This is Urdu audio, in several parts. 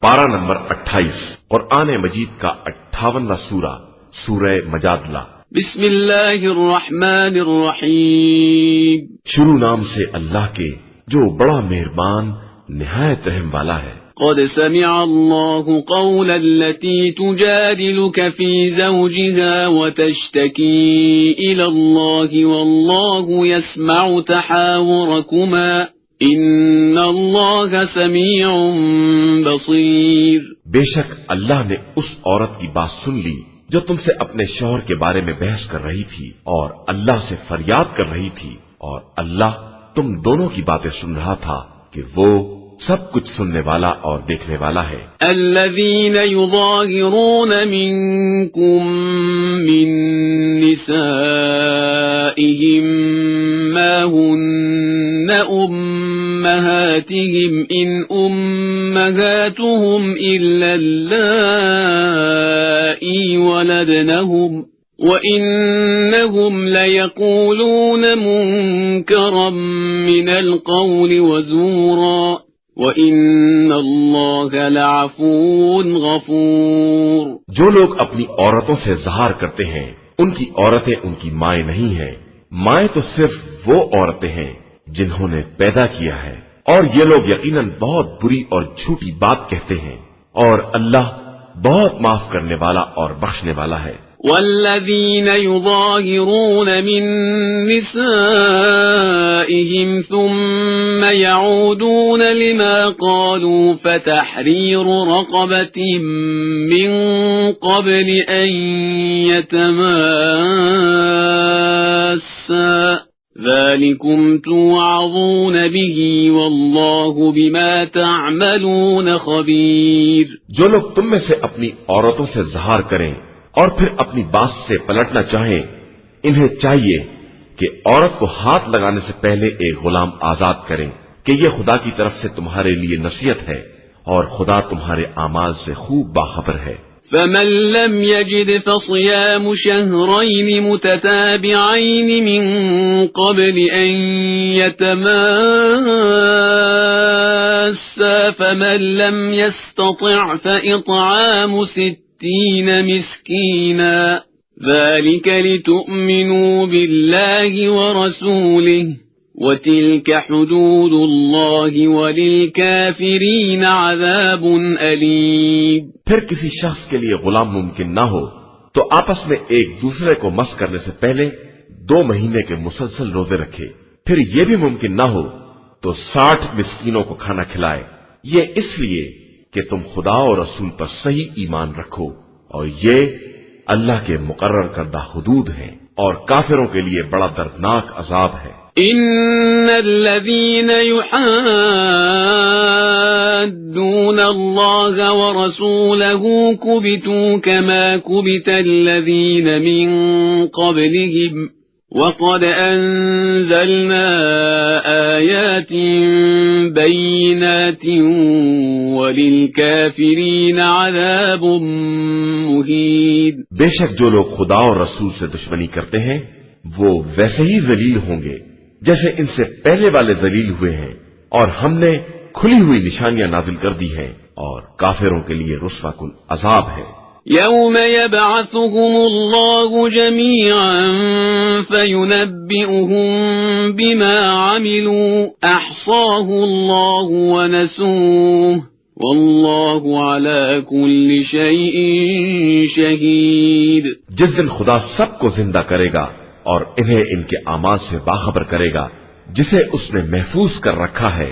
پارہ نمبر 28 قرآن مجید کا 58واں سورہ سورہ مجادلہ۔ بسم اللہ الرحمن الرحیم، شروع نام سے اللہ کے جو بڑا مہربان نہایت رحم والا ہے۔ قد سمع اللہ قول التي تجادلك في زوجها وتشتكي إلى الله والله يسمع تحاوركما ان اللہ سمیع بصیر۔ بے شک اللہ نے اس عورت کی بات سن لی جو تم سے اپنے شوہر کے بارے میں بحث کر رہی تھی اور اللہ سے فریاد کر رہی تھی، اور اللہ تم دونوں کی باتیں سن رہا تھا کہ وہ سب کچھ سننے والا اور دیکھنے والا ہے۔ الذین یظاہرون منکم من نسائهم ما هن أمهاتهم إن أمهاتهم إلا اللائي ولدنهم وإنهم ليقولون منكرا من القول وزورا وإن الله لعفو غفور۔ جو لوگ اپنی عورتوں سے اظہار کرتے ہیں ان کی عورتیں ان کی مائیں نہیں ہیں، مائیں تو صرف وہ عورتیں ہیں جنہوں نے پیدا کیا ہے، اور یہ لوگ یقیناً بہت بری اور جھوٹی بات کہتے ہیں، اور اللہ بہت معاف کرنے والا اور بخشنے والا ہے۔ والذین یظاہرون من نسائهم ثم يعودون لما قالوا فتحرير رقبة من قبل أن يتماسا ذلكم توعظون به والله بما تعملون خبير۔ جو لوگ تم میں سے اپنی عورتوں سے اظہار کریں اور پھر اپنی بات سے پلٹنا چاہیں، انہیں چاہیے کہ عورت کو ہاتھ لگانے سے پہلے ایک غلام آزاد کریں کہ یہ خدا کی طرف سے تمہارے لیے نصیحت ہے اور خدا تمہارے اعمال سے خوب باخبر ہے۔ فمن لم يجد فصيام شهرين متتابعين من قبل أن يتماسا فمن لم يستطع فإطعام 60 مسكينا ذلك لتؤمنوا بالله ورسوله وتلك حدود الله وللكافرين عذاب أليم۔ پھر کسی شخص کے لیے غلام ممکن نہ ہو تو آپس میں ایک دوسرے کو مس کرنے سے پہلے 2 مہینے کے مسلسل روزے رکھے، پھر یہ بھی ممکن نہ ہو تو 60 مسکینوں کو کھانا کھلائے، یہ اس لیے کہ تم خدا اور رسول پر صحیح ایمان رکھو، اور یہ اللہ کے مقرر کردہ حدود ہیں، اور کافروں کے لیے بڑا دردناک عذاب ہے۔ ان الذين يحادون الله ورسوله كبتوا كما كبت الذين من قبلهم وقد أنزلنا آيات بينات وللكافرين عذاب مهين۔ بے شک جو لوگ خدا اور رسول سے دشمنی کرتے ہیں وہ ویسے ہی ذلیل ہوں گے جیسے ان سے پہلے والے ذلیل ہوئے ہیں، اور ہم نے کھلی ہوئی نشانیاں نازل کر دی ہیں، اور کافروں کے لیے رسوا کن عذاب ہے۔ يوم يبعثهم الله جميعا فينبئهم بما عملوا أحصاه الله ونسوه والله على كل شيء شهيد۔ جس دن خدا سب کو زندہ کرے گا اور انہیں ان کے اعمال سے باخبر کرے گا جسے اس نے محفوظ کر رکھا ہے،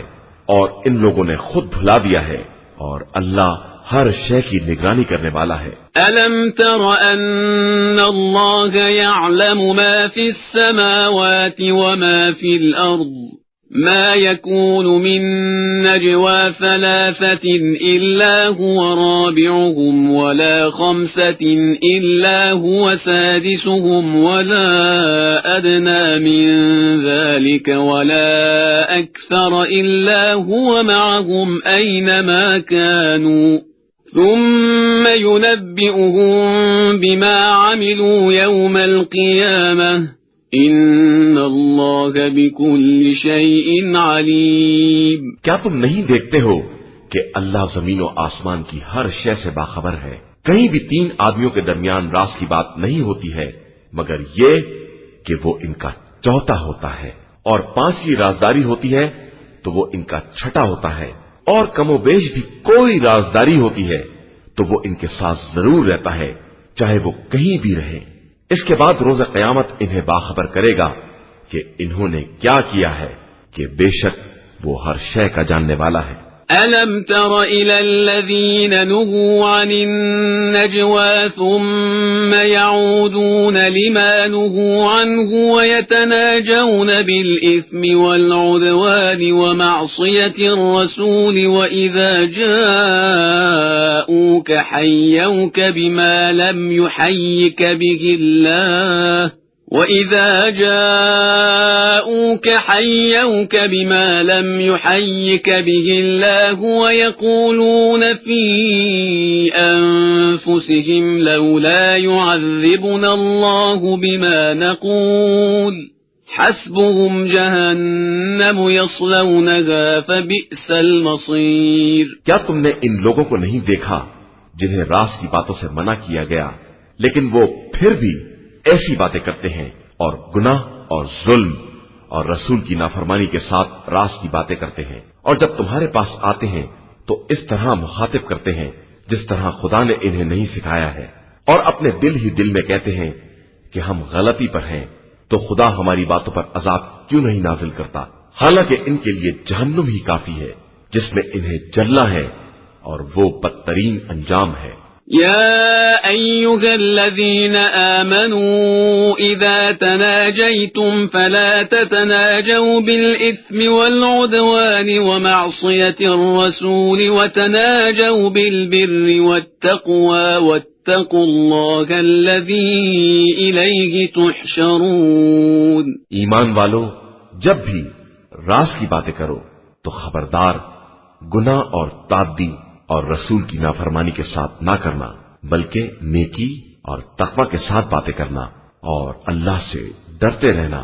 اور ان لوگوں نے خود بھلا دیا ہے، اور اللہ ہر شے کی نگرانی کرنے والا ہے۔ ألم تر أن الله يعلم ما في السماوات وما في الأرض ما يكون من نجوى 3 إلا هو رابعهم ولا 5 إلا هو سادسهم ولا أدنى من ذلك ولا أكثر إلا هو معهم أينما كانوا ثم ينبئهم بما عملوا يوم القيامة ان اللہ بکل شیء علیم۔ کیا تم نہیں دیکھتے ہو کہ اللہ زمین و آسمان کی ہر شے سے باخبر ہے. کہیں بھی 3 آدمیوں کے درمیان راز کی بات نہیں ہوتی ہے مگر یہ کہ وہ ان کا چوتھا ہوتا ہے، اور 5ویں رازداری ہوتی ہے تو وہ ان کا چھٹا ہوتا ہے، اور کم و بیش بھی کوئی رازداری ہوتی ہے تو وہ ان کے ساتھ ضرور رہتا ہے چاہے وہ کہیں بھی رہے. اس کے بعد روز قیامت انہیں باخبر کرے گا کہ انہوں نے کیا کیا ہے، کہ بے شک وہ ہر شے کا جاننے والا ہے. أَلَمْ تَرَ إِلَى الَّذِينَ نُهُوا عَنِ النَّجْوَى ثُمَّ يَعُودُونَ لِمَا نُهُوا عَنْهُ وَيَتَنَاجَوْنَ بِالْإِثْمِ وَالْعُدْوَانِ وَمَعْصِيَةِ الرَّسُولِ وَإِذَا جَاءُوكَ حَيَّوْكَ بِمَا لَمْ يُحَيِّكَ بِهِ اللَّهُ وَيَقُولُونَ فِي أَنفُسِهِمْ لَوْلَا يُعَذِّبُنَا اللَّهُ بِمَا نَقُولُ حَسْبُهُمْ جَهَنَّمُ يَصْلَوْنَهَا فَبِئْسَ الْمَصِيرُ. کیا تم نے ان لوگوں کو نہیں دیکھا جنہیں راز کی باتوں سے منع کیا گیا لیکن وہ پھر بھی ایسی باتیں کرتے ہیں اور گناہ اور ظلم اور رسول کی نافرمانی کے ساتھ راز کی باتیں کرتے ہیں، اور جب تمہارے پاس آتے ہیں تو اس طرح مخاطب کرتے ہیں جس طرح خدا نے انہیں نہیں سکھایا ہے، اور اپنے دل ہی دل میں کہتے ہیں کہ ہم غلطی پر ہیں تو خدا ہماری باتوں پر عذاب کیوں نہیں نازل کرتا، حالانکہ ان کے لیے جہنم ہی کافی ہے جس میں انہیں جلنا ہے اور وہ بدترین انجام ہے. يا أيها الذين آمنوا إذا تناجيتم فلا تتناجوا بالإثم والعدوان ومعصية الرسول وتناجوا بالبر والتقوى واتقوا الله الذي إليه تحشرون. ایمان والو، جب بھی راز کی باتیں کرو تو خبردار گناہ اور تعدی اور رسول کی نافرمانی کے ساتھ نہ کرنا، بلکہ نیکی اور تقوی کے ساتھ باتیں کرنا اور اللہ سے ڈرتے رہنا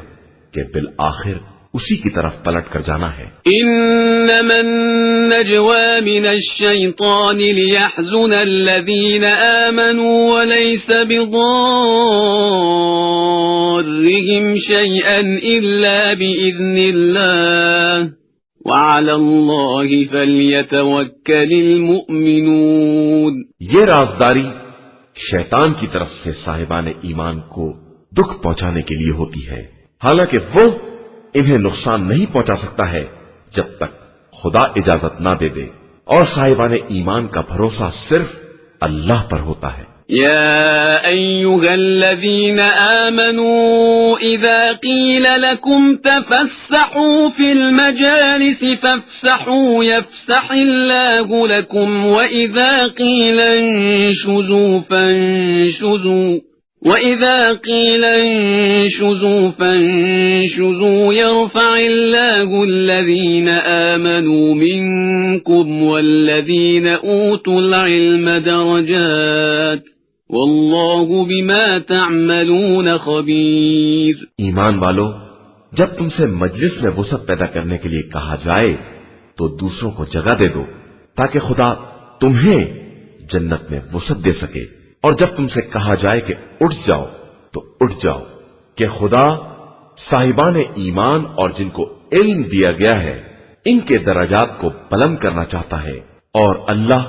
کہ بالآخر اسی کی طرف پلٹ کر جانا ہے. انما النجوى من الشيطان ليحزن الذين آمنوا وليس بضارهم شيئا إلا بإذن الله وعلى الله فليتوكل المؤمنون. یہ رازداری شیطان کی طرف سے صاحبان ایمان کو دکھ پہنچانے کے لیے ہوتی ہے، حالانکہ وہ انہیں نقصان نہیں پہنچا سکتا ہے جب تک خدا اجازت نہ دے دے، اور صاحبان ایمان کا بھروسہ صرف اللہ پر ہوتا ہے. يا أيها الذين آمنوا إذا قيل لكم تفسحوا في المجالس فافسحوا يفسح الله لكم وإذا قيل انشزوا فانشزوا يرفع الله الذين آمنوا منكم والذين أوتوا العلم درجات واللہ بما تعملون خبیر. ایمان والو، جب تم سے مجلس میں وسعت پیدا کرنے کے لیے کہا جائے تو دوسروں کو جگہ دے دو تاکہ خدا تمہیں جنت میں وسعت دے سکے، اور جب تم سے کہا جائے کہ اٹھ جاؤ تو اٹھ جاؤ، کہ خدا صاحبان ایمان اور جن کو علم دیا گیا ہے ان کے درجات کو بلند کرنا چاہتا ہے، اور اللہ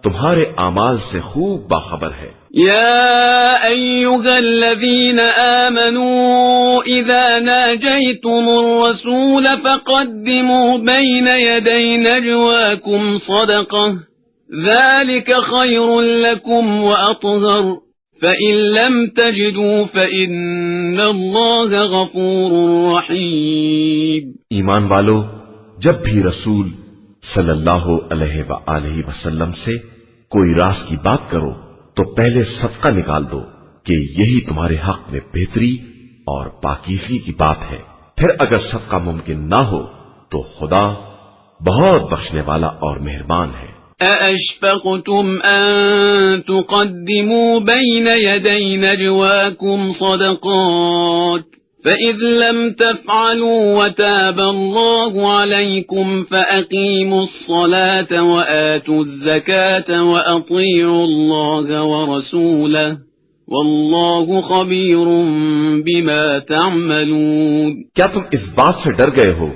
تمہارے اعمال سے خوب باخبر ہے. يا أيها الذين آمنوا إذا ناجيتم الرسول فقدموا بين يدي نجواكم صدقة ذلك خير لكم وأطهر فإن لم تجدوا فإن الله غفور رحيم. ایمان والو، جب بھی رسول صلی اللہ علیہ وآلہ وسلم سے کوئی راز کی بات کرو تو پہلے صدقہ نکال دو کہ یہی تمہارے حق میں بہتری اور پاکیزگی کی بات ہے، پھر اگر صدقہ ممکن نہ ہو تو خدا بہت بخشنے والا اور مہربان ہے. أَأَشْفَقْتُمْ أَن تُقَدِّمُوا بَيْنَ يَدَيْ نَجْوَاكُمْ صَدَقَاتٍ فإذ لم تفعلوا وتاب الله عليكم فأقيموا الصلاة وآتوا الزكاة وأطيعوا الله ورسوله والله خبير بما تعملون۔ کیا تم اس بات سے ڈر گئے ہو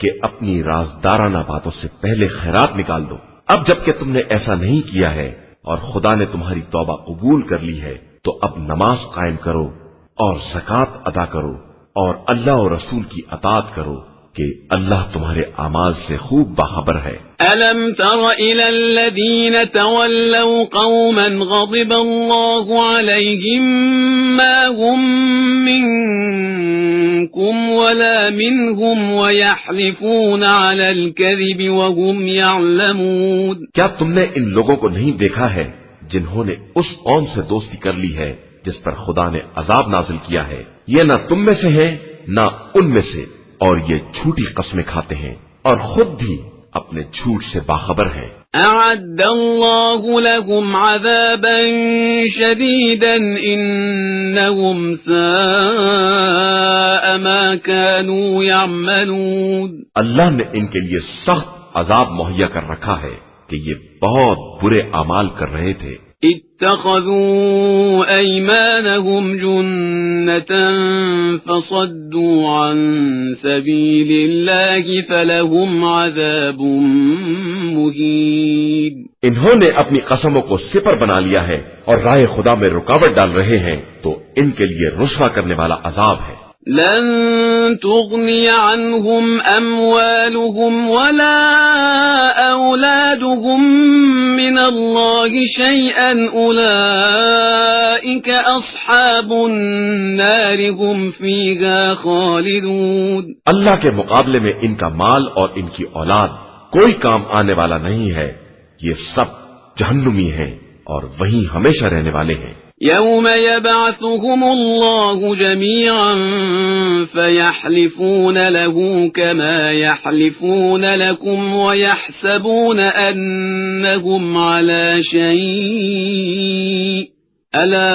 کہ اپنی رازدارانہ باتوں سے پہلے خیرات نکال دو؟ اب جبکہ تم نے ایسا نہیں کیا ہے اور خدا نے تمہاری توبہ قبول کر لی ہے تو اب نماز قائم کرو اور زکوٰۃ ادا کرو اور اللہ اور رسول کی اطاعت کرو کہ اللہ تمہارے اعمال سے خوب باخبر ہے۔ أَلَمْ تَرَ إِلَى الَّذِينَ تَوَلَّوْا قَوْمًا غَضِبَ اللَّهُ عَلَيْهِمْ مَا هُمْ مِنْكُمْ وَلَا مِنْهُمْ وَيَحْلِفُونَ عَلَى الْكَذِبِ وَهُمْ يَعْلَمُونَ۔ کیا تم نے ان لوگوں کو نہیں دیکھا ہے جنہوں نے اس قوم سے دوستی کر لی ہے جس پر خدا نے عذاب نازل کیا ہے؟ یہ نہ تم میں سے ہیں نہ ان میں سے، اور یہ جھوٹی قسمیں کھاتے ہیں اور خود بھی اپنے جھوٹ سے باخبر ہیں۔ أعد الله لهم عذابا شديدا إنهم ساء ما كانوا يعملون۔ اللہ نے ان کے لیے سخت عذاب مہیا کر رکھا ہے کہ یہ بہت برے اعمال کر رہے تھے۔ اتخذوا أيمانهم جنة فصدوا عن سبيل الله فلهم عذاب مهين۔ انہوں نے اپنی قسموں کو سپر بنا لیا ہے اور راہ خدا میں رکاوٹ ڈال رہے ہیں تو ان کے لیے رسوا کرنے والا عذاب ہے۔ لن تغني عنهم أموالهم ولا أولادهم من الله شيئا أولئك أصحاب النار هم فيها خالدون۔ اللہ کے مقابلے میں ان کا مال اور ان کی اولاد کوئی کام آنے والا نہیں ہے، یہ سب جہنمی ہیں اور وہیں ہمیشہ رہنے والے ہیں۔ يوم يبعثهم الله جميعا فيحلفون له كما يحلفون لكم ويحسبون أنهم على شيء ألا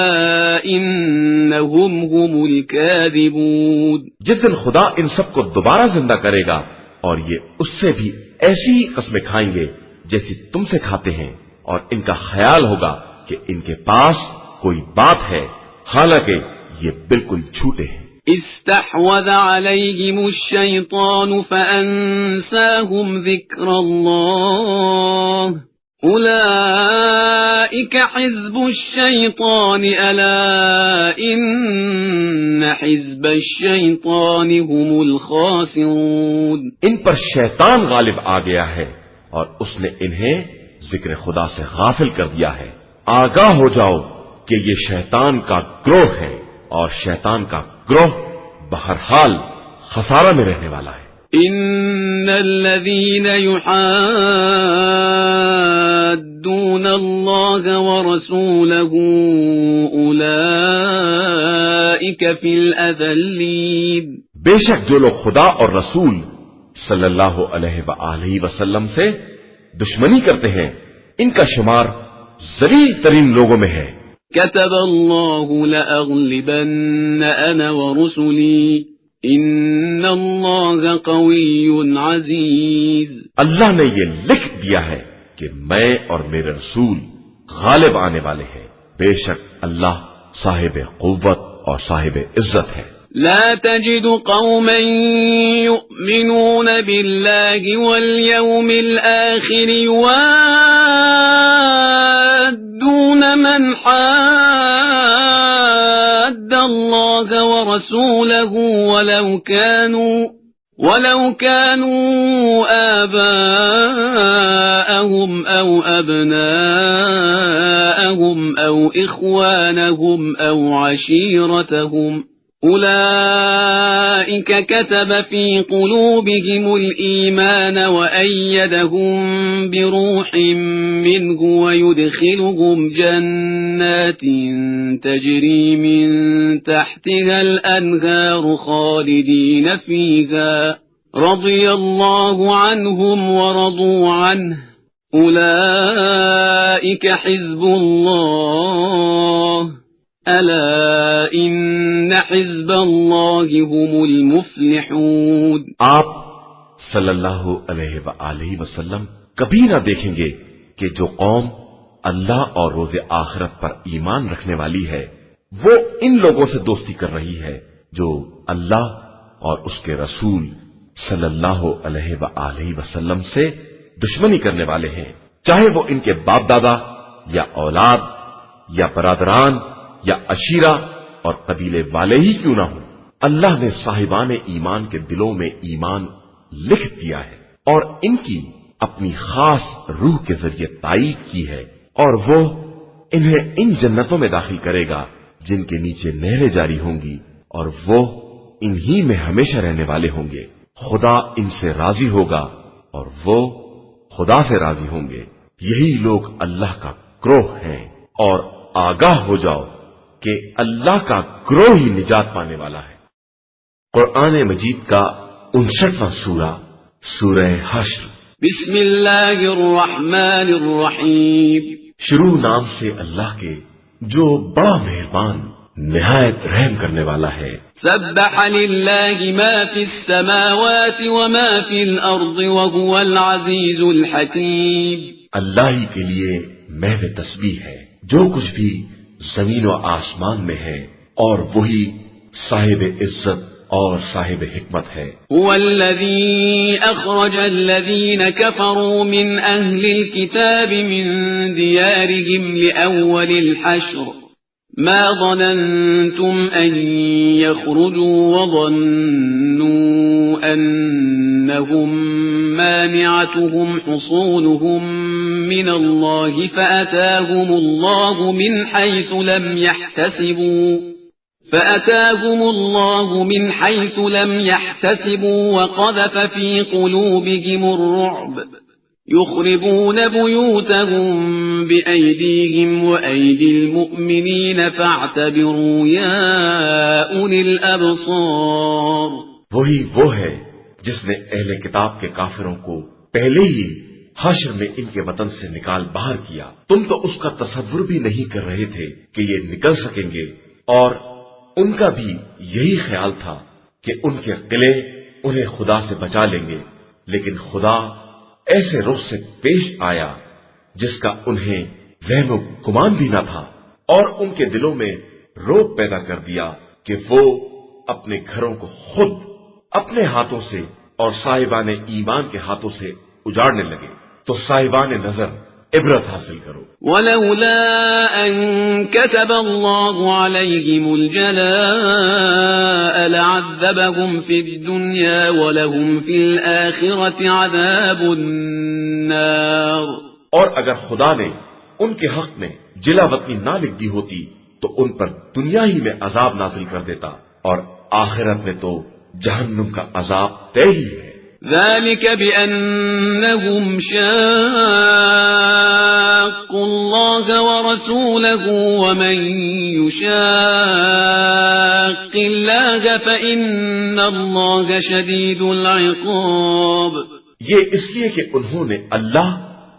إنهم هم الكاذبون۔ جس دن خدا ان سب کو دوبارہ زندہ کرے گا اور یہ اس سے بھی ایسی ہی قسمیں کھائیں گے جیسی تم سے کھاتے ہیں، اور ان کا خیال ہوگا کہ ان کے پاس کوئی بات ہے، حالانکہ یہ بالکل جھوٹے ہیں۔ استحوذ عليهم الشيطان فأنساهم ذكر الله أولئك حزب الشيطان ألا إن حزب الشيطان هم الخاسرون۔ ان پر شیطان غالب آ گیا ہے اور اس نے انہیں ذکر خدا سے غافل کر دیا ہے۔ آگاہ ہو جاؤ کہ یہ شیطان کا گروہ ہے اور شیطان کا گروہ بہرحال خسارہ میں رہنے والا ہے۔ ان الذين يحادون الله ورسوله اولئك في الاذلين۔ بے شک جو لوگ خدا اور رسول صلی اللہ علیہ وآلہ وسلم سے دشمنی کرتے ہیں ان کا شمار ذلیل ترین لوگوں میں ہے۔ كتب الله لأغلبن أنا ورسلي إن الله قوي عزيز۔ اللہ نے یہ لکھ دیا ہے کہ میں اور میرے رسول غالب آنے والے ہیں، بے شک اللہ صاحب قوت اور صاحب عزت ہے۔ لا تجد قوما يؤمنون بالله واليوم الآخر يوادون من حاد الله ورسوله ولو كانوا آباءهم أو أبناءهم أو إخوانهم أو عشيرتهم أولئك كتب في قلوبهم الإيمان وأيدهم بروح منه ويدخلهم جنات تجري من تحتها الأنهار خالدين فيها رضي الله عنهم ورضوا عنه أولئك حزب الله ألا إن حزب الله هم المفلحون۔ آپ صلی اللہ علیہ وآلہ وسلم کبھی نہ دیکھیں گے کہ جو قوم اللہ اور روز آخرت پر ایمان رکھنے والی ہے وہ ان لوگوں سے دوستی کر رہی ہے جو اللہ اور اس کے رسول صلی اللہ علیہ وآلہ وسلم سے دشمنی کرنے والے ہیں، چاہے وہ ان کے باپ دادا یا اولاد یا برادران یا عشیرہ اور قبیلے والے ہی کیوں نہ ہوں۔ اللہ نے صاحبان ایمان کے دلوں میں ایمان لکھ دیا ہے اور ان کی اپنی خاص روح کے ذریعے تائید کی ہے، اور وہ انہیں ان جنتوں میں داخل کرے گا جن کے نیچے نہریں جاری ہوں گی، اور وہ انہی میں ہمیشہ رہنے والے ہوں گے۔ خدا ان سے راضی ہوگا اور وہ خدا سے راضی ہوں گے۔ یہی لوگ اللہ کا گروہ ہیں، اور آگاہ ہو جاؤ کہ اللہ کا گروہ ہی نجات پانے والا ہے۔ قرآن مجید کا 59واں سورہ، سورہ حشر۔ بسم اللہ الرحمن الرحیم۔ شروع نام سے اللہ کے جو بڑا مہربان نہایت رحم کرنے والا ہے۔ سبح للہ ما فی السماوات وما فی الارض وهو العزیز الحکیم۔ اللہ ہی کے لیے محو تسبیح ہے جو کچھ بھی زمین و آسمان میں ہے، اور وہی صاحب عزت اور صاحب حکمت ہے۔ هو الذي أخرج الذين كفروا من أهل الكتاب من ديارهم لأول الحشر ما ظننتم أن يخرجوا وظنوا أنهم مانعتهم حصونهم من الله فأتاهم الله من حيث لم يحتسبوا وقذف في قلوبهم الرعب يخربون بيوتهم بأيديهم وأيدي المؤمنين فاعتبروا يا أولي الأبصار۔ وہی وہ ہے جس نے اہل کتاب کے کافروں کو پہلے ہی حشر میں ان کے وطن سے نکال باہر کیا۔ تم تو اس کا تصور بھی نہیں کر رہے تھے کہ یہ نکل سکیں گے، اور ان کا بھی یہی خیال تھا کہ ان کے قلعے انہیں خدا سے بچا لیں گے، لیکن خدا ایسے رخ سے پیش آیا جس کا انہیں وہم و گمان بھی نہ تھا، اور ان کے دلوں میں روب پیدا کر دیا کہ وہ اپنے گھروں کو خود اپنے ہاتھوں سے اور صاحبان ایمان کے ہاتھوں سے اجاڑنے لگے۔ تو صاحبان نظر عبرت حاصل کرو۔ ولولا أن كتب الله عليهم الجلاء لعذبهم في الدنيا ولهم في الآخرة عذاب النار۔ اور اگر خدا نے ان کے حق میں جلا وطنی نہ لکھ دی ہوتی تو ان پر دنیا ہی میں عذاب نازل کر دیتا، اور آخرت میں تو جہنم کا عذاب طے ہی ہے۔ ذلك بأنهم شاقوا الله ورسوله ومن يشاق الله فإن الله شديد العقاب۔ یہ اس لیے کہ انہوں نے اللہ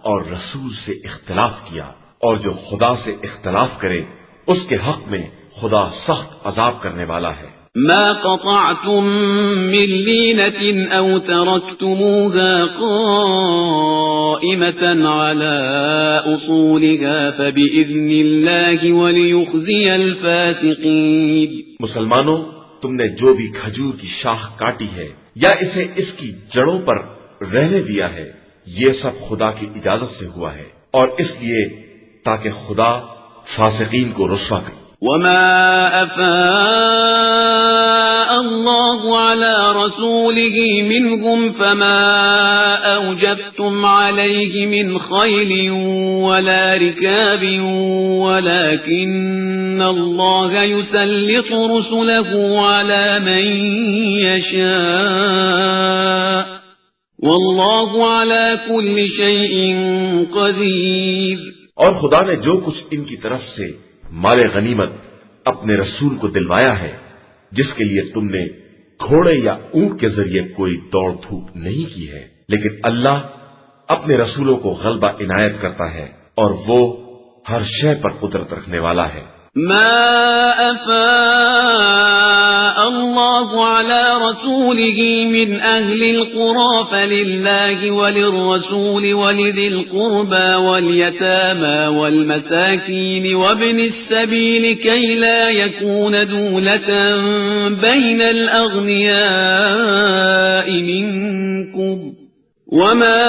اور رسول سے اختلاف کیا، اور جو خدا سے اختلاف کرے اس کے حق میں خدا سخت عذاب کرنے والا ہے۔ ما قطعتم من لينة أو تركتموها قائمة على أصولها فبإذن الله وليخزي الفاسقين۔ مسلمانوں، تم نے جو بھی کھجور کی شاخ کاٹی ہے یا اسے اس کی جڑوں پر رہنے دیا ہے، یہ سب خدا کی اجازت سے ہوا ہے، اور اس لیے تاکہ خدا فاسقین کو رسوا کرے۔ وما أفاء الله على رسوله منهم فما أوجفتم عليه من خيل ولا ركاب ولكن الله يسلط رسله على من يشاء والله على كل شيء قدير۔ اور خدا نے جو کچھ ان کی طرف سے مال غنیمت اپنے رسول کو دلوایا ہے، جس کے لیے تم نے گھوڑے یا اونٹ کے ذریعے کوئی دوڑ دھوپ نہیں کی ہے، لیکن اللہ اپنے رسولوں کو غلبہ عنایت کرتا ہے، اور وہ ہر شے پر قدرت رکھنے والا ہے۔ ما أفاء الله على رسوله من أهل القرى فلله وللرسول ولذي القربى واليتامى والمساكين وابن السبيل كي لا يكون دولة بين الأغنياء منكم وما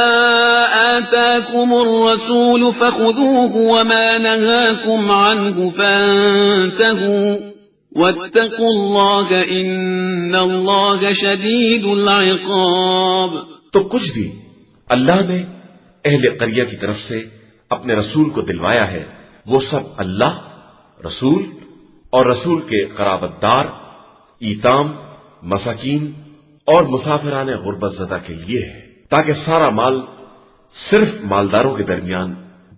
آتاكم الرسول فخذوه وما نهاكم عنه فانتهوا واتقوا الله إن الله شديد العقاب. تو کچھ بھی اللہ نے اہل قریہ کی طرف سے اپنے رسول کو دلوایا ہے وہ سب اللہ، رسول اور رسول کے قرابت دار، ایتام، مساکین اور مسافران غربت زدہ کے لیے ہے، تاکہ سارا مال صرف مالداروں کے درمیان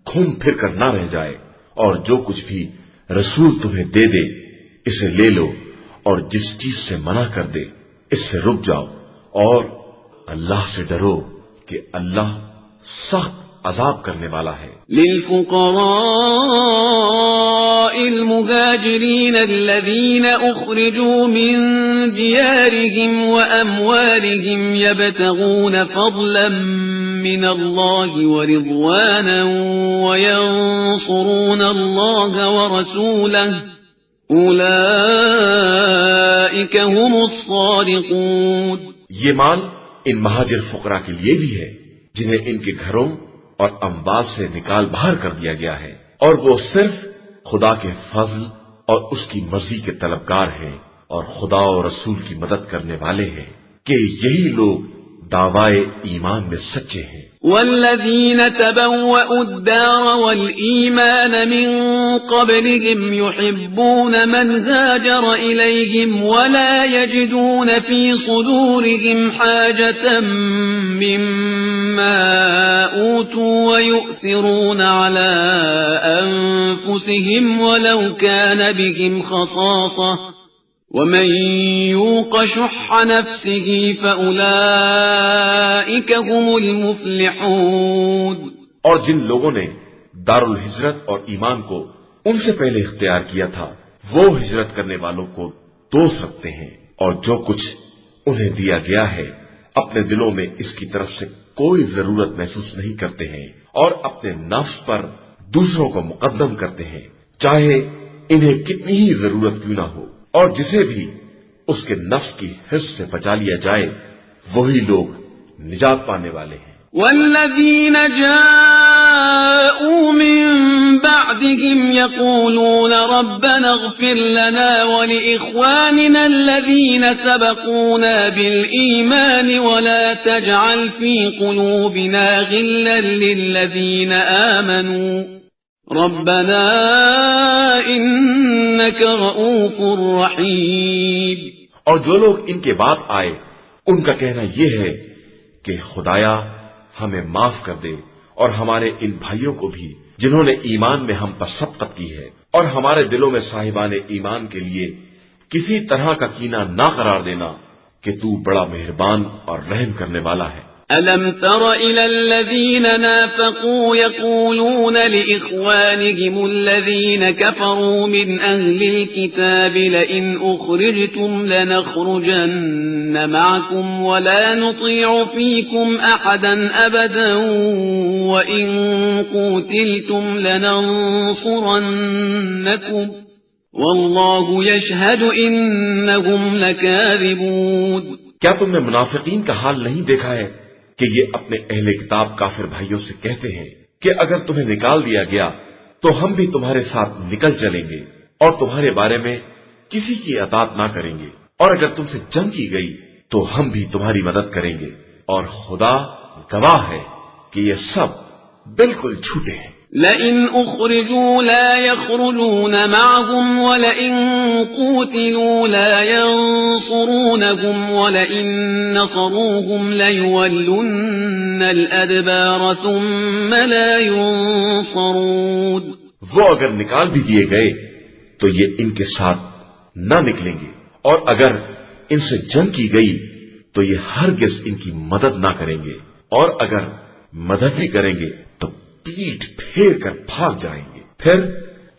گھوم پھر کر نہ رہ جائے، اور جو کچھ بھی رسول تمہیں دے دے اسے لے لو، اور جس چیز سے منع کر دے اس سے رک جاؤ، اور اللہ سے ڈرو کہ اللہ سخت عذاب کرنے والا ہے. للفقراء المهاجرين الذين أخرجوا من ديارهم وأموالهم يبتغون فضلا من الله ورضوانا وينصرون الله ورسوله أولئك هم الصادقون. یہ مال ان مہاجر فقراء کے لیے بھی ہے جنہیں ان کے گھروں اور اموال سے نکال باہر کر دیا گیا ہے، اور وہ صرف خدا کے فضل اور اس کی مرضی کے طلبگار ہیں، اور خدا اور رسول کی مدد کرنے والے ہیں، کہ یہی لوگ دعوائے ایمان میں سچے ہیں. والذين تبوأوا الدار والإيمان من قبلهم يحبون من هاجر إليهم ولا يجدون في صدورهم حاجة مما أوتوا ويؤثرون على أنفسهم ولو كان بهم خصاصة ومن يوق شح نفسه فأولئك هم المفلحون. اور جن لوگوں نے دار الہجرت اور ایمان کو ان سے پہلے اختیار کیا تھا وہ ہجرت کرنے والوں کو دوست رکھتے ہیں، اور جو کچھ انہیں دیا گیا ہے اپنے دلوں میں اس کی طرف سے کوئی ضرورت محسوس نہیں کرتے ہیں، اور اپنے نفس پر دوسروں کو مقدم کرتے ہیں چاہے انہیں کتنی ہی ضرورت کیوں نہ ہو، اور جسے بھی اس کے نفس کی حرص سے بچا لیا جائے وہی لوگ نجات پانے والے ہیں. والذین جاءوا من بعدهم يقولون ربنا اغفر لنا ولإخواننا الذين سبقونا بالإيمان ولا تجعل في قلوبنا غلا للذين آمنوا ربنا انك رؤوف رحیم. اور جو لوگ ان کے بعد آئے ان کا کہنا یہ ہے کہ خدایا ہمیں معاف کر دے، اور ہمارے ان بھائیوں کو بھی جنہوں نے ایمان میں ہم پر سبقت کی ہے، اور ہمارے دلوں میں صاحبان ایمان کے لیے کسی طرح کا کینہ نہ قرار دینا کہ تو بڑا مہربان اور رحم کرنے والا ہے. ألم تر إلى الذين نافقوا يقولون لإخوانهم الذين كفروا من أهل الكتاب لئن أخرجتم لنخرجن معكم ولا نطيع فيكم أحدا أبدا وإن قتلتم لننصرنكم والله يشهد إنهم لكاذبون. کیا تم نے منافقین کا حال نہیں دیکھا ہے کہ یہ اپنے اہل کتاب کافر بھائیوں سے کہتے ہیں کہ اگر تمہیں نکال دیا گیا تو ہم بھی تمہارے ساتھ نکل چلیں گے اور تمہارے بارے میں کسی کی اطاعت نہ کریں گے، اور اگر تم سے جنگ کی گئی تو ہم بھی تمہاری مدد کریں گے، اور خدا گواہ ہے کہ یہ سب بالکل جھوٹے ہیں. لئن اخرجوا لا يخرجون معهم ولئن قوتلوا لا ينصرونهم ولئن نصروهم ليولن الأدبار ثم لا ينصرون. وہ اگر نکال بھی دیے گئے تو یہ ان کے ساتھ نہ نکلیں گے، اور اگر ان سے جنگ کی گئی تو یہ ہرگز ان کی مدد نہ کریں گے، اور اگر مدد بھی کریں گے تو پیٹ پھیر کر بھاگ جائیں گے. پھر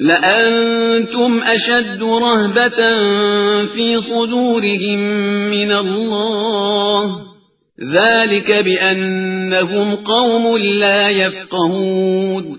لأنتم أشد رهبة في صدورهم من الله ذلك بأنهم قوم لا يفقهون۔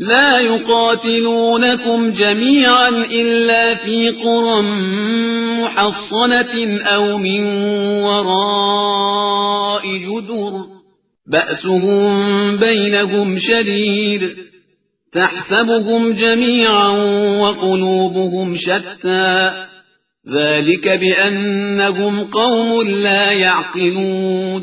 لا يقاتلونكم جميعا إلا في قرى محصنة أو من وراء جدر بأسهم بينهم شديد تحسبهم جميعا وقلوبهم شتى ذلك بأنهم قوم لا يعقلون۔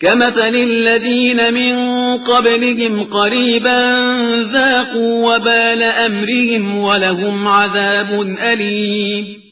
كمثل الذين من قبلهم قريبا ذاقوا وبال أمرهم ولهم عذاب أليم۔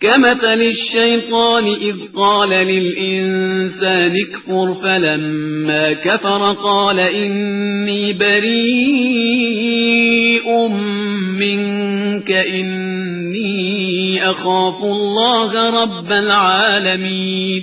كمثل الشيطان إذ قال للإنسان اكفر فلما كفر قال إني بريء منك إني أخاف الله رب العالمين۔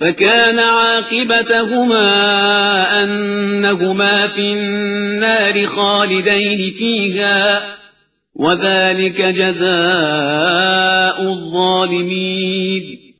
فكان عاقبتهما أنهما في النار خالدين فيها وذلك جزاء الظالمين۔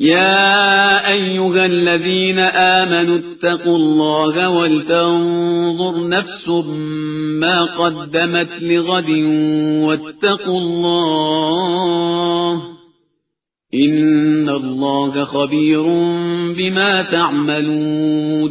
يا أيها الذين آمنوا اتقوا الله ولتنظر نفس ما قدمت لغد واتقوا الله إن الله خبير بما تعملون۔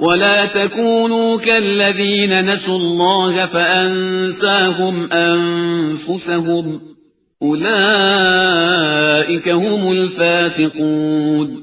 ولا تكونوا كالذين نسوا الله فأنساهم أنفسهم أولئك هم الفاسقون۔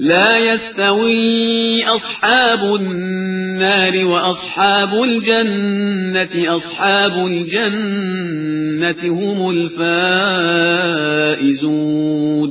لا يستوي أصحاب النار وأصحاب الجنة أصحاب الجنة هم الفائزون۔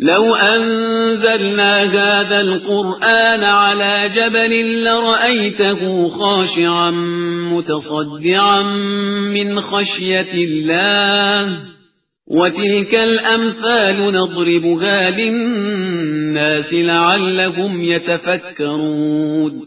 لو أنزلنا هذا القرآن على جبل لرأيته خاشعا متصدعا من خشية الله وتلك الأمثال نضربها للناس لعلهم يتفكرون۔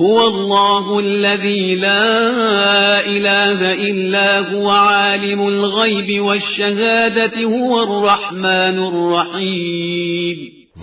هو الله الذي لا إله إلا هو عالم الغيب والشهادة هو الرحمن الرحيم۔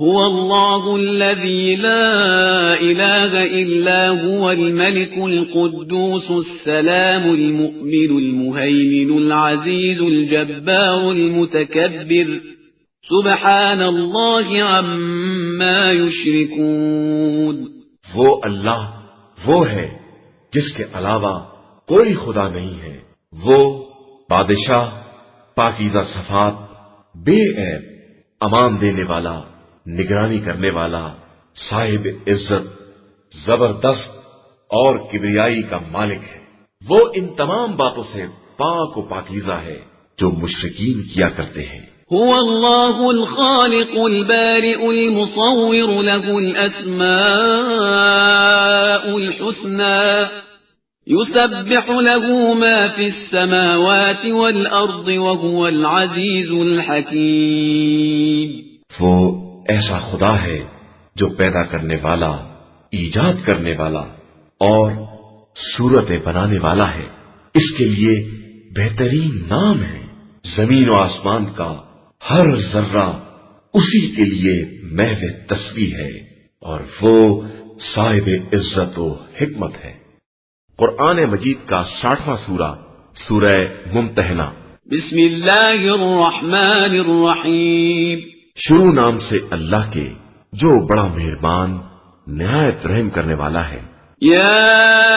هو الله الذي لا إله إلا هو الملك القدوس السلام المؤمن المهيمن العزيز الجبار المتكبر سبحان الله عما يشركون. وہ اللہ وہ ہے جس کے علاوہ کوئی خدا نہیں ہے، وہ بادشاہ، پاکیزہ صفات، بے عیب، امان دینے والا، نگرانی کرنے والا، صاحب عزت، زبردست اور کبریائی کا مالک ہے۔ وہ ان تمام باتوں سے پاک و پاکیزہ ہے جو مشرکین کیا کرتے ہیں۔ هو الله الخالق البارئ المصور له الأسماء الحسنى يسبح له ما في السماوات والأرض وهو العزيز الحكيم. وہ ایسا خدا ہے جو پیدا کرنے والا، ایجاد کرنے والا اور صورتیں بنانے والا ہے۔ اس کے لیے بہترین نام ہے۔ زمین و آسمان کا ہر ذرہ اسی کے لیے محو تسبیح ہے اور وہ صاحب عزت و حکمت ہے۔ قرآن مجید کا 60واں سورہ، سورہ ممتحنہ۔ بسم اللہ الرحمن الرحیم۔ شروع نام سے اللہ کے جو بڑا مہربان نہایت رحم کرنے والا ہے۔ يا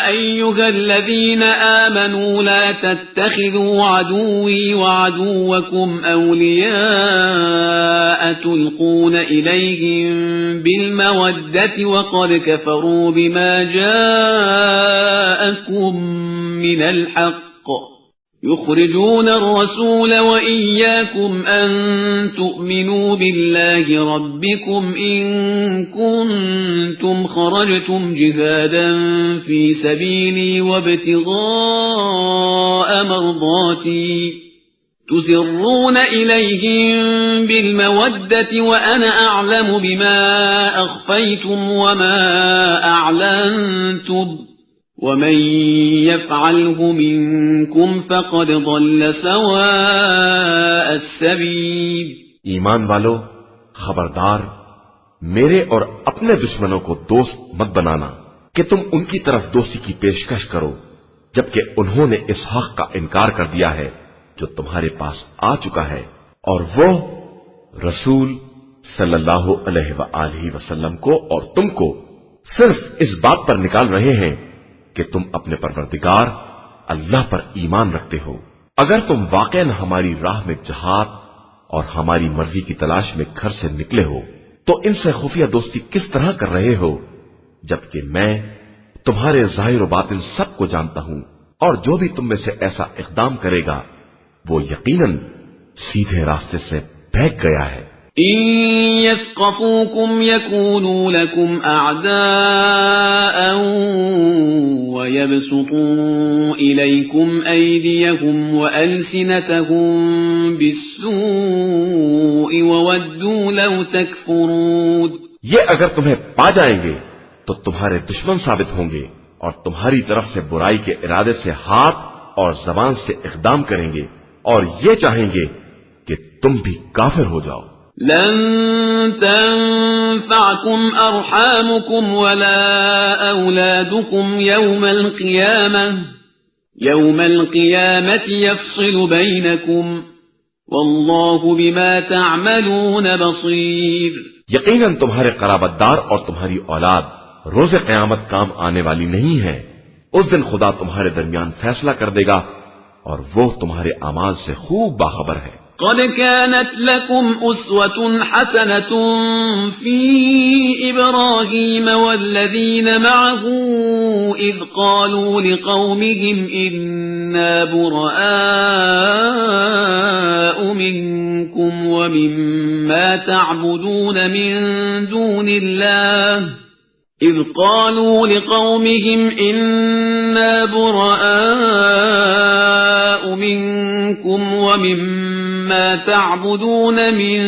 أيها الذين آمنوا لا تتخذوا عدوي وعدوكم أولياء تلقون إليهم بالمودة وقد كفروا بما جاءكم من الحق يخرجون الرسول وإياكم أن تؤمنوا بالله ربكم إن كنتم خرجتم جهادا في سبيلي وابتغاء مرضاتي تسرون إليهم بالمودة وأنا أعلم بما أخفيتم وما أعلنتم ومن يفعله منكم فقد ضل سواء السبيل. ایمان والو، خبردار میرے اور اپنے دشمنوں کو دوست مت بنانا کہ تم ان کی طرف دوستی کی پیشکش کرو جبکہ انہوں نے اس حق کا انکار کر دیا ہے جو تمہارے پاس آ چکا ہے، اور وہ رسول صلی اللہ علیہ وآلہ وسلم کو اور تم کو صرف اس بات پر نکال رہے ہیں کہ تم اپنے پروردگار اللہ پر ایمان رکھتے ہو۔ اگر تم واقعاً ہماری راہ میں جہاد اور ہماری مرضی کی تلاش میں گھر سے نکلے ہو تو ان سے خفیہ دوستی کس طرح کر رہے ہو جبکہ میں تمہارے ظاہر و باطن سب کو جانتا ہوں، اور جو بھی تم میں سے ایسا اقدام کرے گا وہ یقیناً سیدھے راستے سے بہک گیا ہے۔ إن يثقفوكم يكونوا لكم أعداء ويبسطوا إليكم أيديهم وألسنتهم بالسوء وودوا لو تكفرون. یہ اگر تمہیں پا جائیں گے تو تمہارے دشمن ثابت ہوں گے اور تمہاری طرف سے برائی کے ارادے سے ہاتھ اور زبان سے اقدام کریں گے اور یہ چاہیں گے کہ تم بھی کافر ہو جاؤ۔ لن تنفعكم أرحامكم ولا أولادكم يوم القيامة يفصل بينكم والله بما تعملون بصير. یقیناً تمہارے قرابت دار اور تمہاری اولاد روز قیامت کام آنے والی نہیں ہے۔ اس دن خدا تمہارے درمیان فیصلہ کر دے گا اور وہ تمہارے اعمال سے خوب باخبر ہے۔ قد كانت لكم أسوة حسنة في إبراهيم والذين معه إذ قالوا لقومهم إنا براء منكم ومما تعبدون من دون الله إذ قالوا لقومهم إنا براء منكم ومما تعبدون من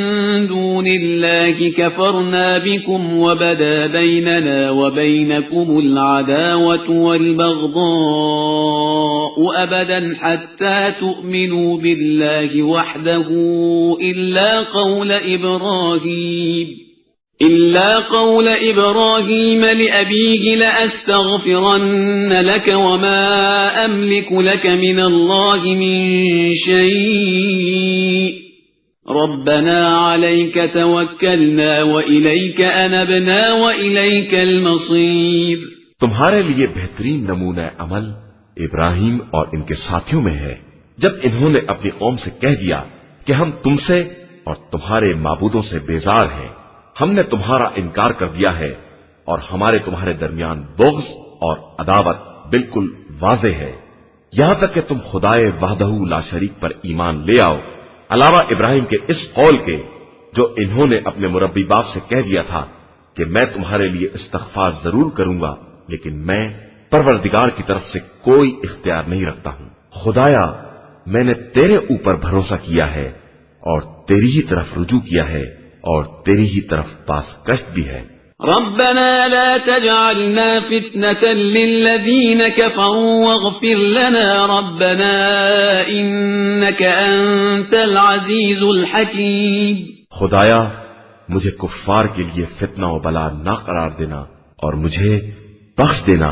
دون الله كفرنا بكم وبدا بيننا وبينكم العداوة والبغضاء أبدا حتى تؤمنوا بالله وحده إلا قول إبراهيم لأبيه لأستغفرن لك وما أملك لك من الله من شيء ربنا عليك توكلنا وإليك أنبنا وإليك المصير. تمہارے لیے بہترین نمونہ عمل ابراہیم اور ان کے ساتھیوں میں ہے جب انہوں نے اپنی قوم سے کہہ دیا کہ ہم تم سے اور تمہارے معبودوں سے بیزار ہیں، ہم نے تمہارا انکار کر دیا ہے اور ہمارے تمہارے درمیان بغض اور عداوت بالکل واضح ہے، یہاں تک کہ تم خدائے وحدہ لا شریک پر ایمان لے آؤ، علاوہ ابراہیم کے اس قول کے جو انہوں نے اپنے مربی باپ سے کہہ دیا تھا کہ میں تمہارے لیے استغفار ضرور کروں گا لیکن میں پروردگار کی طرف سے کوئی اختیار نہیں رکھتا ہوں، خدایا میں نے تیرے اوپر بھروسہ کیا ہے اور تیری ہی طرف رجوع کیا ہے اور تیری ہی طرف باز گشت بھی ہے. ربنا لا تجعلنا فتنة للذين كفروا واغفر لنا ربنا إنك أنت العزيز الحكيم. خدایا مجھے کفار کے لیے فتنہ و بلا نہ قرار دینا اور مجھے بخش دینا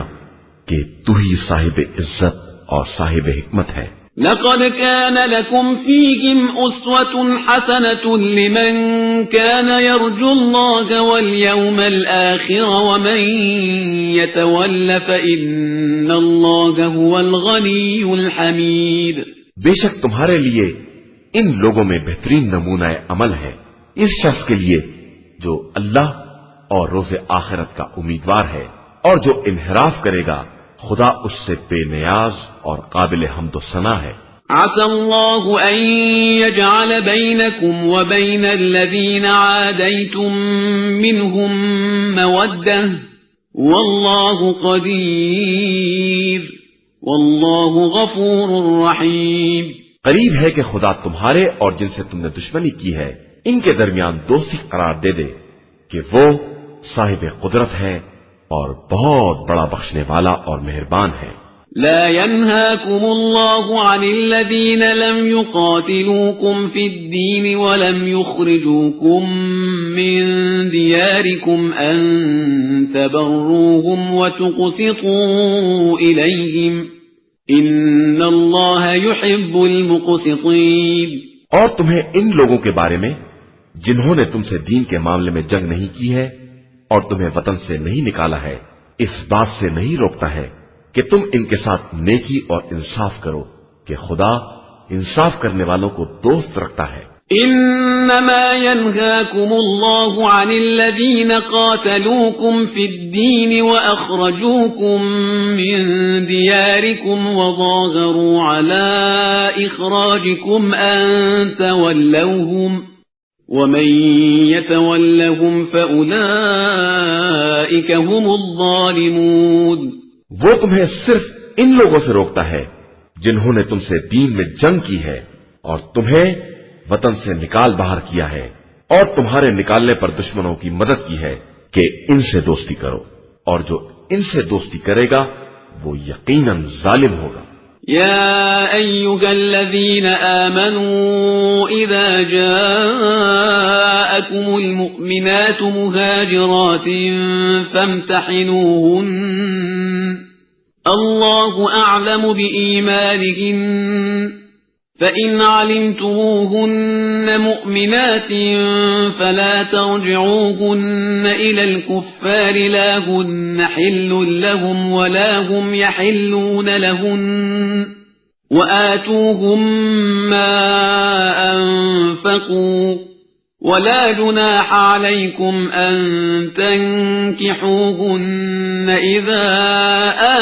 کہ تو ہی صاحب عزت اور صاحب حکمت ہے. لقد كان لكم فيهم أسوة حسنة لمن كان يرجو الله واليوم الآخر ومن يتول فإن الله هو الغني الحميد. بے شک تمہارے لیے ان لوگوں میں بہترین نمونہ عمل ہے اس شخص کے لیے جو اللہ اور روز آخرت کا امیدوار ہے اور جو انحراف کرے گا خدا اس سے بے نیاز اور قابل حمد و ثنا ہے. عسى الله أن يجعل بينكم وبين الذين عاديتم منهم مودة والله قدير والله غفور رحيم. قریب ہے کہ خدا تمہارے اور جن سے تم نے دشمنی کی ہے ان کے درمیان دوستی قرار دے دے کہ وہ صاحب قدرت ہے اور بہت بڑا بخشنے والا اور مہربان ہے. لا ينهاكم الله عن الذين لم يقاتلوكم في الدين ولم يخرجوكم من دياركم أن تبروهم وتقسطوا إليهم إن الله يحب المقسطين. اور تمہیں ان لوگوں کے بارے میں جنہوں نے تم سے دین کے معاملے میں جنگ نہیں کی ہے اور تمہیں وطن سے نہیں نکالا ہے اس بات سے نہیں روکتا ہے کہ تم ان کے ساتھ نیکی اور انصاف کرو کہ خدا انصاف کرنے والوں کو دوست رکھتا ہے. انما ينهاكم الله عن الذين قاتلوكم في الدين واخرجوكم من دياركم وظاهروا على اخراجكم ان تولوهم ومن يتولهم فأولئك هم الظالمون. وہ تمہیں صرف ان لوگوں سے روکتا ہے جنہوں نے تم سے دین میں جنگ کی ہے اور تمہیں وطن سے نکال باہر کیا ہے اور تمہارے نکالنے پر دشمنوں کی مدد کی ہے کہ ان سے دوستی کرو اور جو ان سے دوستی کرے گا وہ یقیناً ظالم ہوگا. يا أيها الذين آمنوا إذا جاءكم المؤمنات مهاجرات فامتحنوهن الله أعلم بإيمانهن فإن علمتموهن مؤمنات فلا ترجعوهن إلى الكفار لا هن حل لهم ولا هم يحلون لهن وآتوهم ما أنفقوا ولا جناح عليكم أن تنكحوهن إذا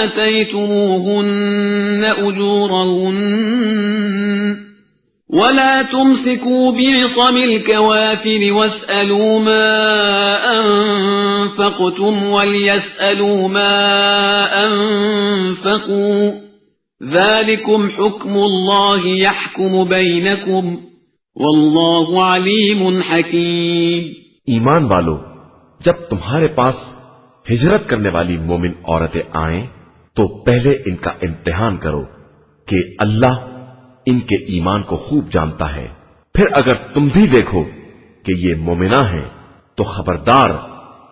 آتيتموهن أجورهن ولا تمسكوا بعصم الكوافر واسألوا ما أنفقتم وليسألوا ما أنفقوا ذلكم حكم الله يحكم بينكم واللہ علیم حکیم. ایمان والو جب تمہارے پاس ہجرت کرنے والی مومن عورتیں آئیں تو پہلے ان کا امتحان کرو کہ اللہ ان کے ایمان کو خوب جانتا ہے. پھر اگر تم بھی دیکھو کہ یہ مومنہ ہیں تو خبردار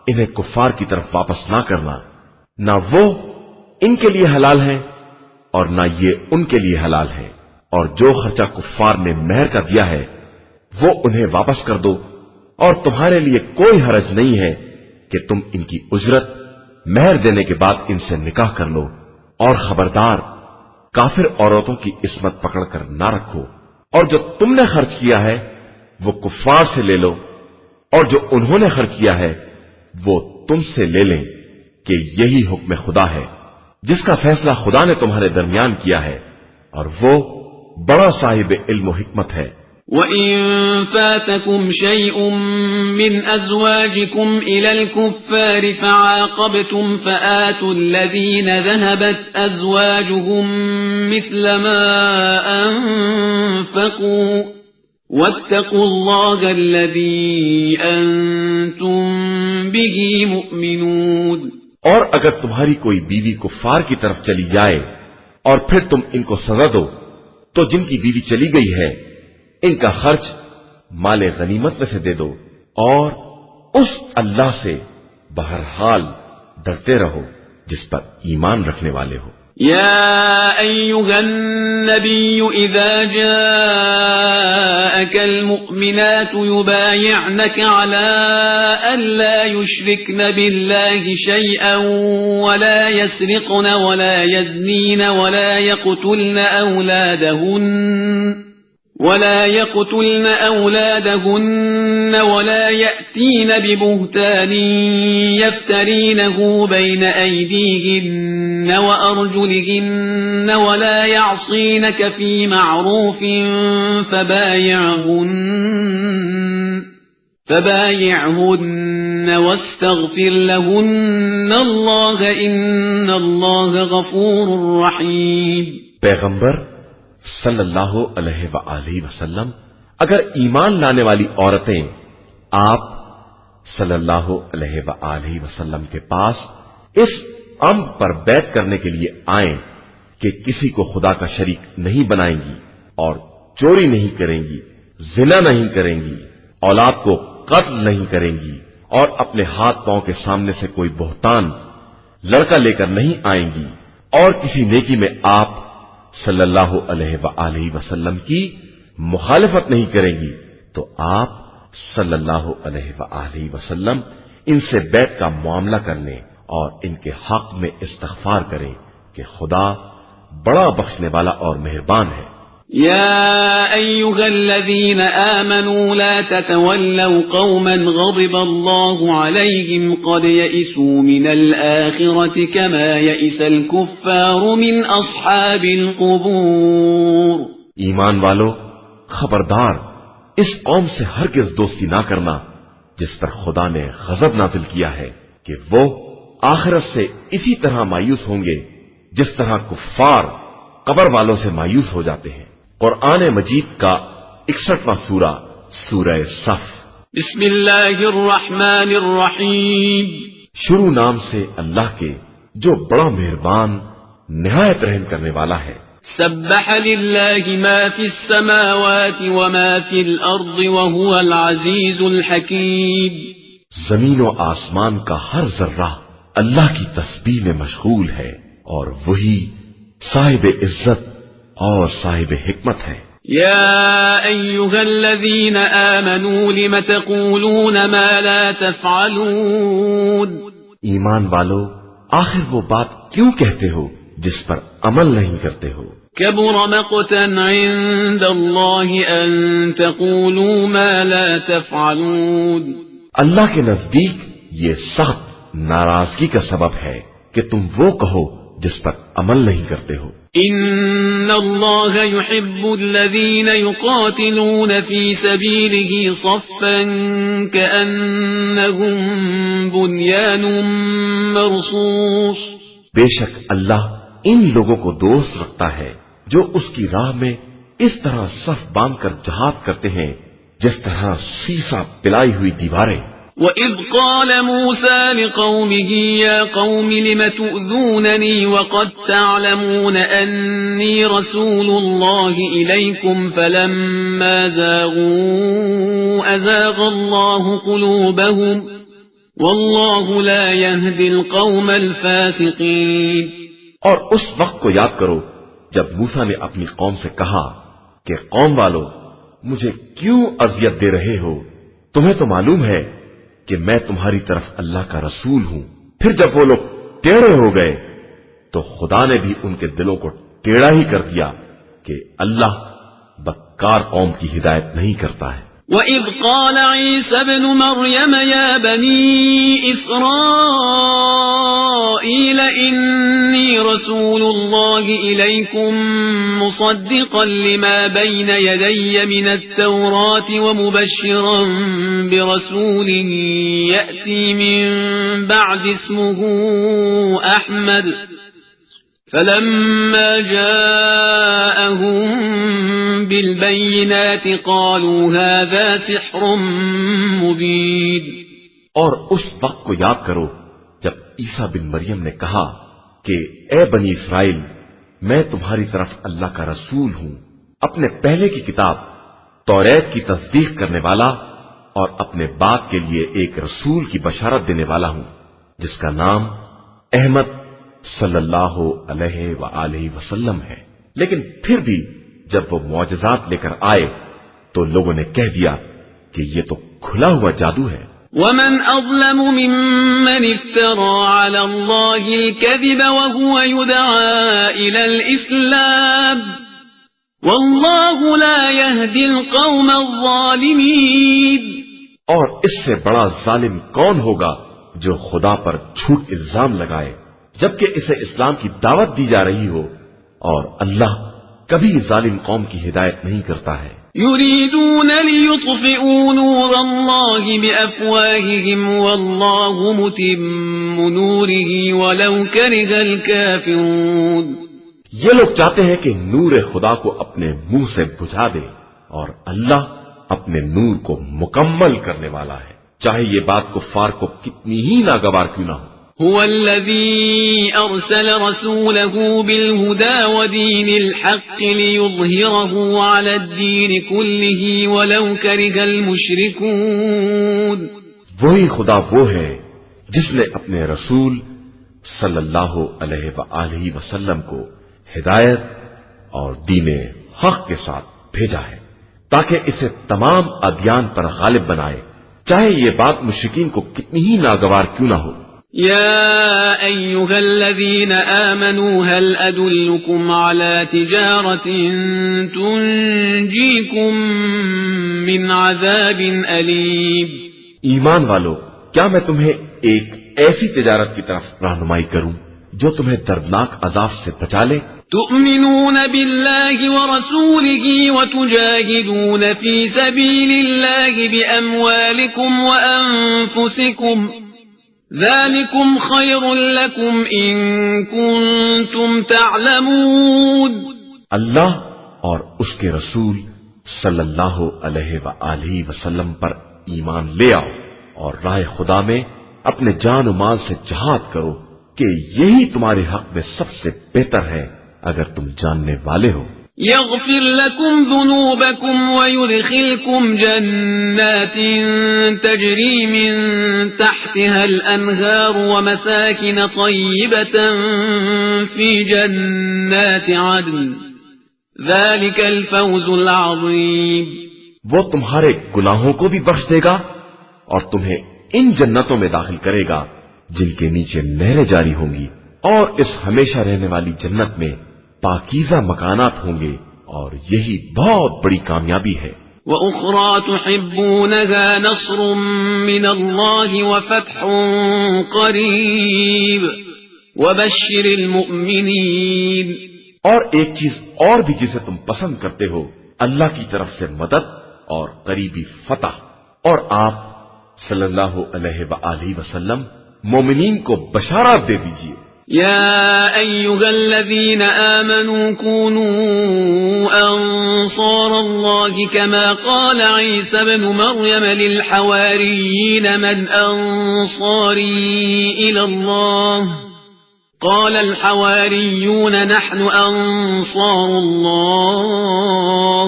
انہیں کفار کی طرف واپس نہ کرنا، نہ وہ ان کے لیے حلال ہیں اور نہ یہ ان کے لیے حلال ہیں، اور جو خرچہ کفار نے مہر کا دیا ہے وہ انہیں واپس کر دو، اور تمہارے لیے کوئی حرج نہیں ہے کہ تم ان کی اجرت مہر دینے کے بعد ان سے نکاح کر لو، اور خبردار کافر عورتوں کی عصمت پکڑ کر نہ رکھو، اور جو تم نے خرچ کیا ہے وہ کفار سے لے لو، اور جو انہوں نے خرچ کیا ہے وہ تم سے لے لیں، کہ یہی حکم خدا ہے جس کا فیصلہ خدا نے تمہارے درمیان کیا ہے، اور وہ بڑا صاحب علم و حکمت ہے۔ وَإِن فَاتَكُمْ شَيْءٌ مِّنْ أَزْوَاجِكُمْ إِلَى الْكُفَّارِ فَعَاقَبْتُمْ فَآتُوا الَّذِينَ ذَهَبَتْ أَزْوَاجُهُم مِّثْلَ مَا أَنفَقُوا وَاتَّقُوا اللَّهَ الَّذِي أَنتُم بِهِ مُؤْمِنُونَ۔ اور اگر تمہاری کوئی بیوی کفار کی طرف چلی جائے اور پھر تم ان کو سزا دو، تو جن کی بیوی چلی گئی ہے ان کا خرچ مال غنیمت میں سے دے دو، اور اس اللہ سے بہرحال ڈرتے رہو جس پر ایمان رکھنے والے ہو۔ يا أيها النبي إذا جاءك المؤمنات يبايعنك على أن لا يشركن بالله شيئا ولا يسرقن ولا يزنين ولا يقتلن أولادهن ولا يأتين ببهتان يفترينه بين أيديهن وأرجلهن ولا يعصينك في معروف فبايعهن واستغفر لهن الله إن الله غفور رحيم۔ پیغمبر صلی اللہ علیہ وآلہ وسلم، اگر ایمان لانے والی عورتیں آپ صلی اللہ علیہ وآلہ وسلم کے پاس اس امر پر بیعت کرنے کے لیے آئیں کہ کسی کو خدا کا شریک نہیں بنائیں گی، اور چوری نہیں کریں گی، زنا نہیں کریں گی، اولاد کو قتل نہیں کریں گی، اور اپنے ہاتھ پاؤں کے سامنے سے کوئی بہتان لڑکا لے کر نہیں آئیں گی، اور کسی نیکی میں آپ صلی اللہ علیہ وآلہ وسلم کی مخالفت نہیں کریں گی، تو آپ صلی اللہ علیہ وآلہ وسلم ان سے بیعت کا معاملہ کر لیں اور ان کے حق میں استغفار کریں کہ خدا بڑا بخشنے والا اور مہربان ہے۔ يا أيها الذين آمنوا لا تتولوا قوما غضب الله عليهم قد يئسوا من الآخرة كما يئس الكفار من أصحاب القبور۔ ایمان والو، خبردار اس قوم سے ہرگز دوستی نہ کرنا جس پر خدا نے غضب نازل کیا ہے، کہ وہ آخرت سے اسی طرح مایوس ہوں گے جس طرح کفار قبر والوں سے مایوس ہو جاتے ہیں۔ قرآن مجید کا 61واں سورہ، سورہ صف۔ بسم اللہ الرحمن الرحیم۔ شروع نام سے اللہ کے جو بڑا مہربان نہایت رحم کرنے والا ہے۔ سبح للہ ما فی السماوات وما فی الارض وهو العزیز الحکیم۔ زمین و آسمان کا ہر ذرہ اللہ کی تسبیح میں مشغول ہے، اور وہی صاحب عزت اور صاحب حکمت ہے۔ یا ایھا الذین آمنوا لم تقولون ما لا تفعلون۔ ایمان والو، آخر وہ بات کیوں کہتے ہو جس پر عمل نہیں کرتے ہو؟ کبر مقتا عند اللہ ان تقولوا ما لا تفعلون۔ اللہ کے نزدیک یہ سخت ناراضگی کا سبب ہے کہ تم وہ کہو جس پر عمل نہیں کرتے ہو۔ ان اللہ يحب الذین یقاتلون فی سبیلہ صفا کأنہم بنیان مرصوص۔ بے شک اللہ ان لوگوں کو دوست رکھتا ہے جو اس کی راہ میں اس طرح صف باندھ کر جہاد کرتے ہیں جس طرح سیسا پلائی ہوئی دیواریں۔ وَإِذْ قَالَ مُوسَى لِقَوْمِهِ يَا قَوْمِ لِمَ تُؤْذُونَنِي وَقَدْ تَعْلَمُونَ أَنِّي رَسُولُ اللَّهِ إِلَيْكُمْ فَلَمَّا زَاغُوا أَزَاغَ اللَّهُ قُلُوبَهُمْ وَاللَّهُ لَا يَهْدِي الْقَوْمَ الْفَاسِقِينَ۔ اور اس وقت کو یاد کرو جب موسیٰ نے اپنی قوم سے کہا کہ قوم والو، مجھے کیوں اذیت دے رہے ہو؟ تمہیں تو معلوم ہے کہ میں تمہاری طرف اللہ کا رسول ہوں۔ پھر جب وہ لوگ ٹیڑھے ہو گئے تو خدا نے بھی ان کے دلوں کو ٹیڑھا ہی کر دیا کہ اللہ بدکار قوم کی ہدایت نہیں کرتا ہے۔ وَإِذْ قَالَ عِيسَى ابْنُ مَرْيَمَ يَا بَنِي إِسْرَائِيلَ إِنِّي رَسُولُ اللَّهِ إِلَيْكُمْ مُصَدِّقًا لِمَا بَيْنَ يَدَيَّ مِنَ التَّوْرَاةِ وَمُبَشِّرًا بِرَسُولٍ يَأْتِي مِن بَعْدِ اسْمُهُ أَحْمَدُ فَلَمَّا جَاءَهُم بِالْبَيِّنَاتِ قَالُوا هَذَا سِحْرٌ مُبِينٌ۔ اور اس وقت کو یاد کرو جب عیسیٰ بن مریم نے کہا کہ اے بنی اسرائیل، میں تمہاری طرف اللہ کا رسول ہوں، اپنے پہلے کی کتاب توریت کی تصدیق کرنے والا اور اپنے بعد کے لیے ایک رسول کی بشارت دینے والا ہوں جس کا نام احمد صلی اللہ علیہ وآلہ وسلم ہے۔ لیکن پھر بھی جب وہ معجزات لے کر آئے تو لوگوں نے کہہ دیا کہ یہ تو کھلا ہوا جادو ہے۔ وَمَنْ أَظْلَمُ مِمَّنِ افْتَرَى عَلَى اللَّهِ الْكَذِبَ وَهُوَ يُدْعَى إِلَى الْإِسْلَامِ وَاللَّهُ لَا يَهْدِي الْقَوْمَ الظَّالِمِينَ۔ اور اس سے بڑا ظالم کون ہوگا جو خدا پر جھوٹ الزام لگائے جبکہ اسے اسلام کی دعوت دی جا رہی ہو، اور اللہ کبھی ظالم قوم کی ہدایت نہیں کرتا ہے۔ يريدون ليطفئوا نور الله بأفواههم والله متم نوره ولو كره الكافرون۔ یہ لوگ چاہتے ہیں کہ نور خدا کو اپنے منہ سے بجھا دے، اور اللہ اپنے نور کو مکمل کرنے والا ہے، چاہے یہ بات کفار کو کتنی ہی ناگوار کیوں نہ ہو۔ هو الذي أرسل رسوله بالهدى ودين الحق ليظهره على الدين كله ولو كره المشركون۔ وہی خدا وہ ہے جس نے اپنے رسول صلی اللہ علیہ وآلہ وسلم کو ہدایت اور دین حق کے ساتھ بھیجا ہے تاکہ اسے تمام ادیان پر غالب بنائے، چاہے یہ بات مشرکین کو کتنی ہی ناگوار کیوں نہ ہو۔ يا أيها الذين آمنوا هل أدلكم على تجارة تنجيكم من عذاب أليم۔ ایمان والو، کیا میں تمہیں ایک ایسی تجارت کی طرف رہنمائی کروں جو تمہیں دردناک عذاب سے بچا لے؟ تؤمنون بالله ورسوله وتجاهدون في سبيل الله بأموالكم وأنفسكم ذلكم خير لكم إن كنتم تعلمون۔ اللہ اور اس کے رسول صلی اللہ علیہ وآلہ وسلم پر ایمان لے آؤ اور راہ خدا میں اپنے جان و مال سے جہاد کرو کہ یہی تمہارے حق میں سب سے بہتر ہے اگر تم جاننے والے ہو۔ يغفر لكم ذنوبكم ويدخلكم جنات تجري من تحتها الأنهار ومساكن طيبة في جنات عدن ذلك الفوز العظيم۔ وہ تمہارے گناہوں کو بھی بخش دے گا اور تمہیں ان جنتوں میں داخل کرے گا جن کے نیچے نہریں جاری ہوں گی، اور اس ہمیشہ رہنے والی جنت میں پاکیزہ مکانات ہوں گے، اور یہی بہت بڑی کامیابی ہے۔ وَأُخْرَى تُحِبُّونَهَا نَصْرٌ مِّنَ اللَّهِ وَفَتْحٌ قَرِيبٌ وَبَشِّرِ الْمُؤْمِنِينَ۔ اور ایک چیز اور بھی جسے تم پسند کرتے ہو، اللہ کی طرف سے مدد اور قریبی فتح، اور آپ صلی اللہ علیہ وآلہ وسلم مومنین کو بشارت دے دیجئے۔ يا أيها الذين آمنوا كونوا أنصار الله كما قال عيسى بن مريم للحواريين من أنصاري إلى الله قال الحواريون نحن أنصار الله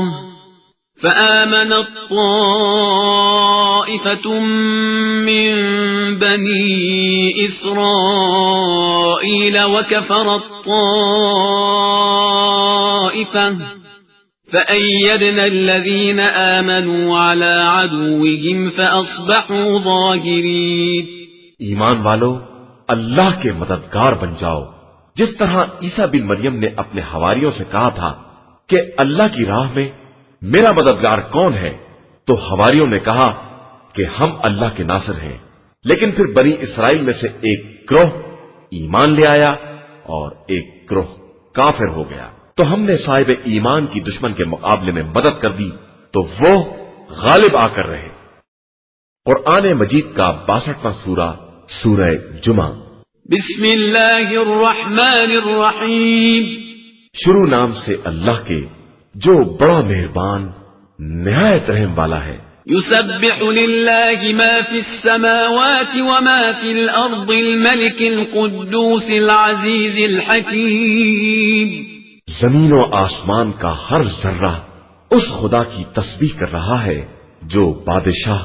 فآمنت طائفة من بني إسرائيل وكفرت طائفة فأيدنا الذين آمنوا على عدوهم فأصبحوا ظاهرين۔ ایمان والو اللہ کے مددگار بن جاؤ، جس طرح عیسیٰ بن مریم نے اپنے حواریوں سے کہا تھا کہ اللہ کی راہ میں میرا مددگار کون ہے، تو حواریوں نے کہا کہ ہم اللہ کے ناصر ہیں، لیکن پھر بنی اسرائیل میں سے ایک گروہ ایمان لے آیا اور ایک گروہ کافر ہو گیا، تو ہم نے صاحب ایمان کی دشمن کے مقابلے میں مدد کر دی تو وہ غالب آ کر رہے۔ قرآن مجید کا 62واں سورہ سورہ جمعہ۔ بسم اللہ الرحمن الرحیم۔ شروع نام سے اللہ کے جو بڑا مہربان نہایت رحم والا ہے۔ يسبح لله ما في السماوات وما في الأرض الملك القدوس العزيز الحكيم۔ زمین و آسمان کا ہر ذرہ اس خدا کی تسبیح کر رہا ہے جو بادشاہ،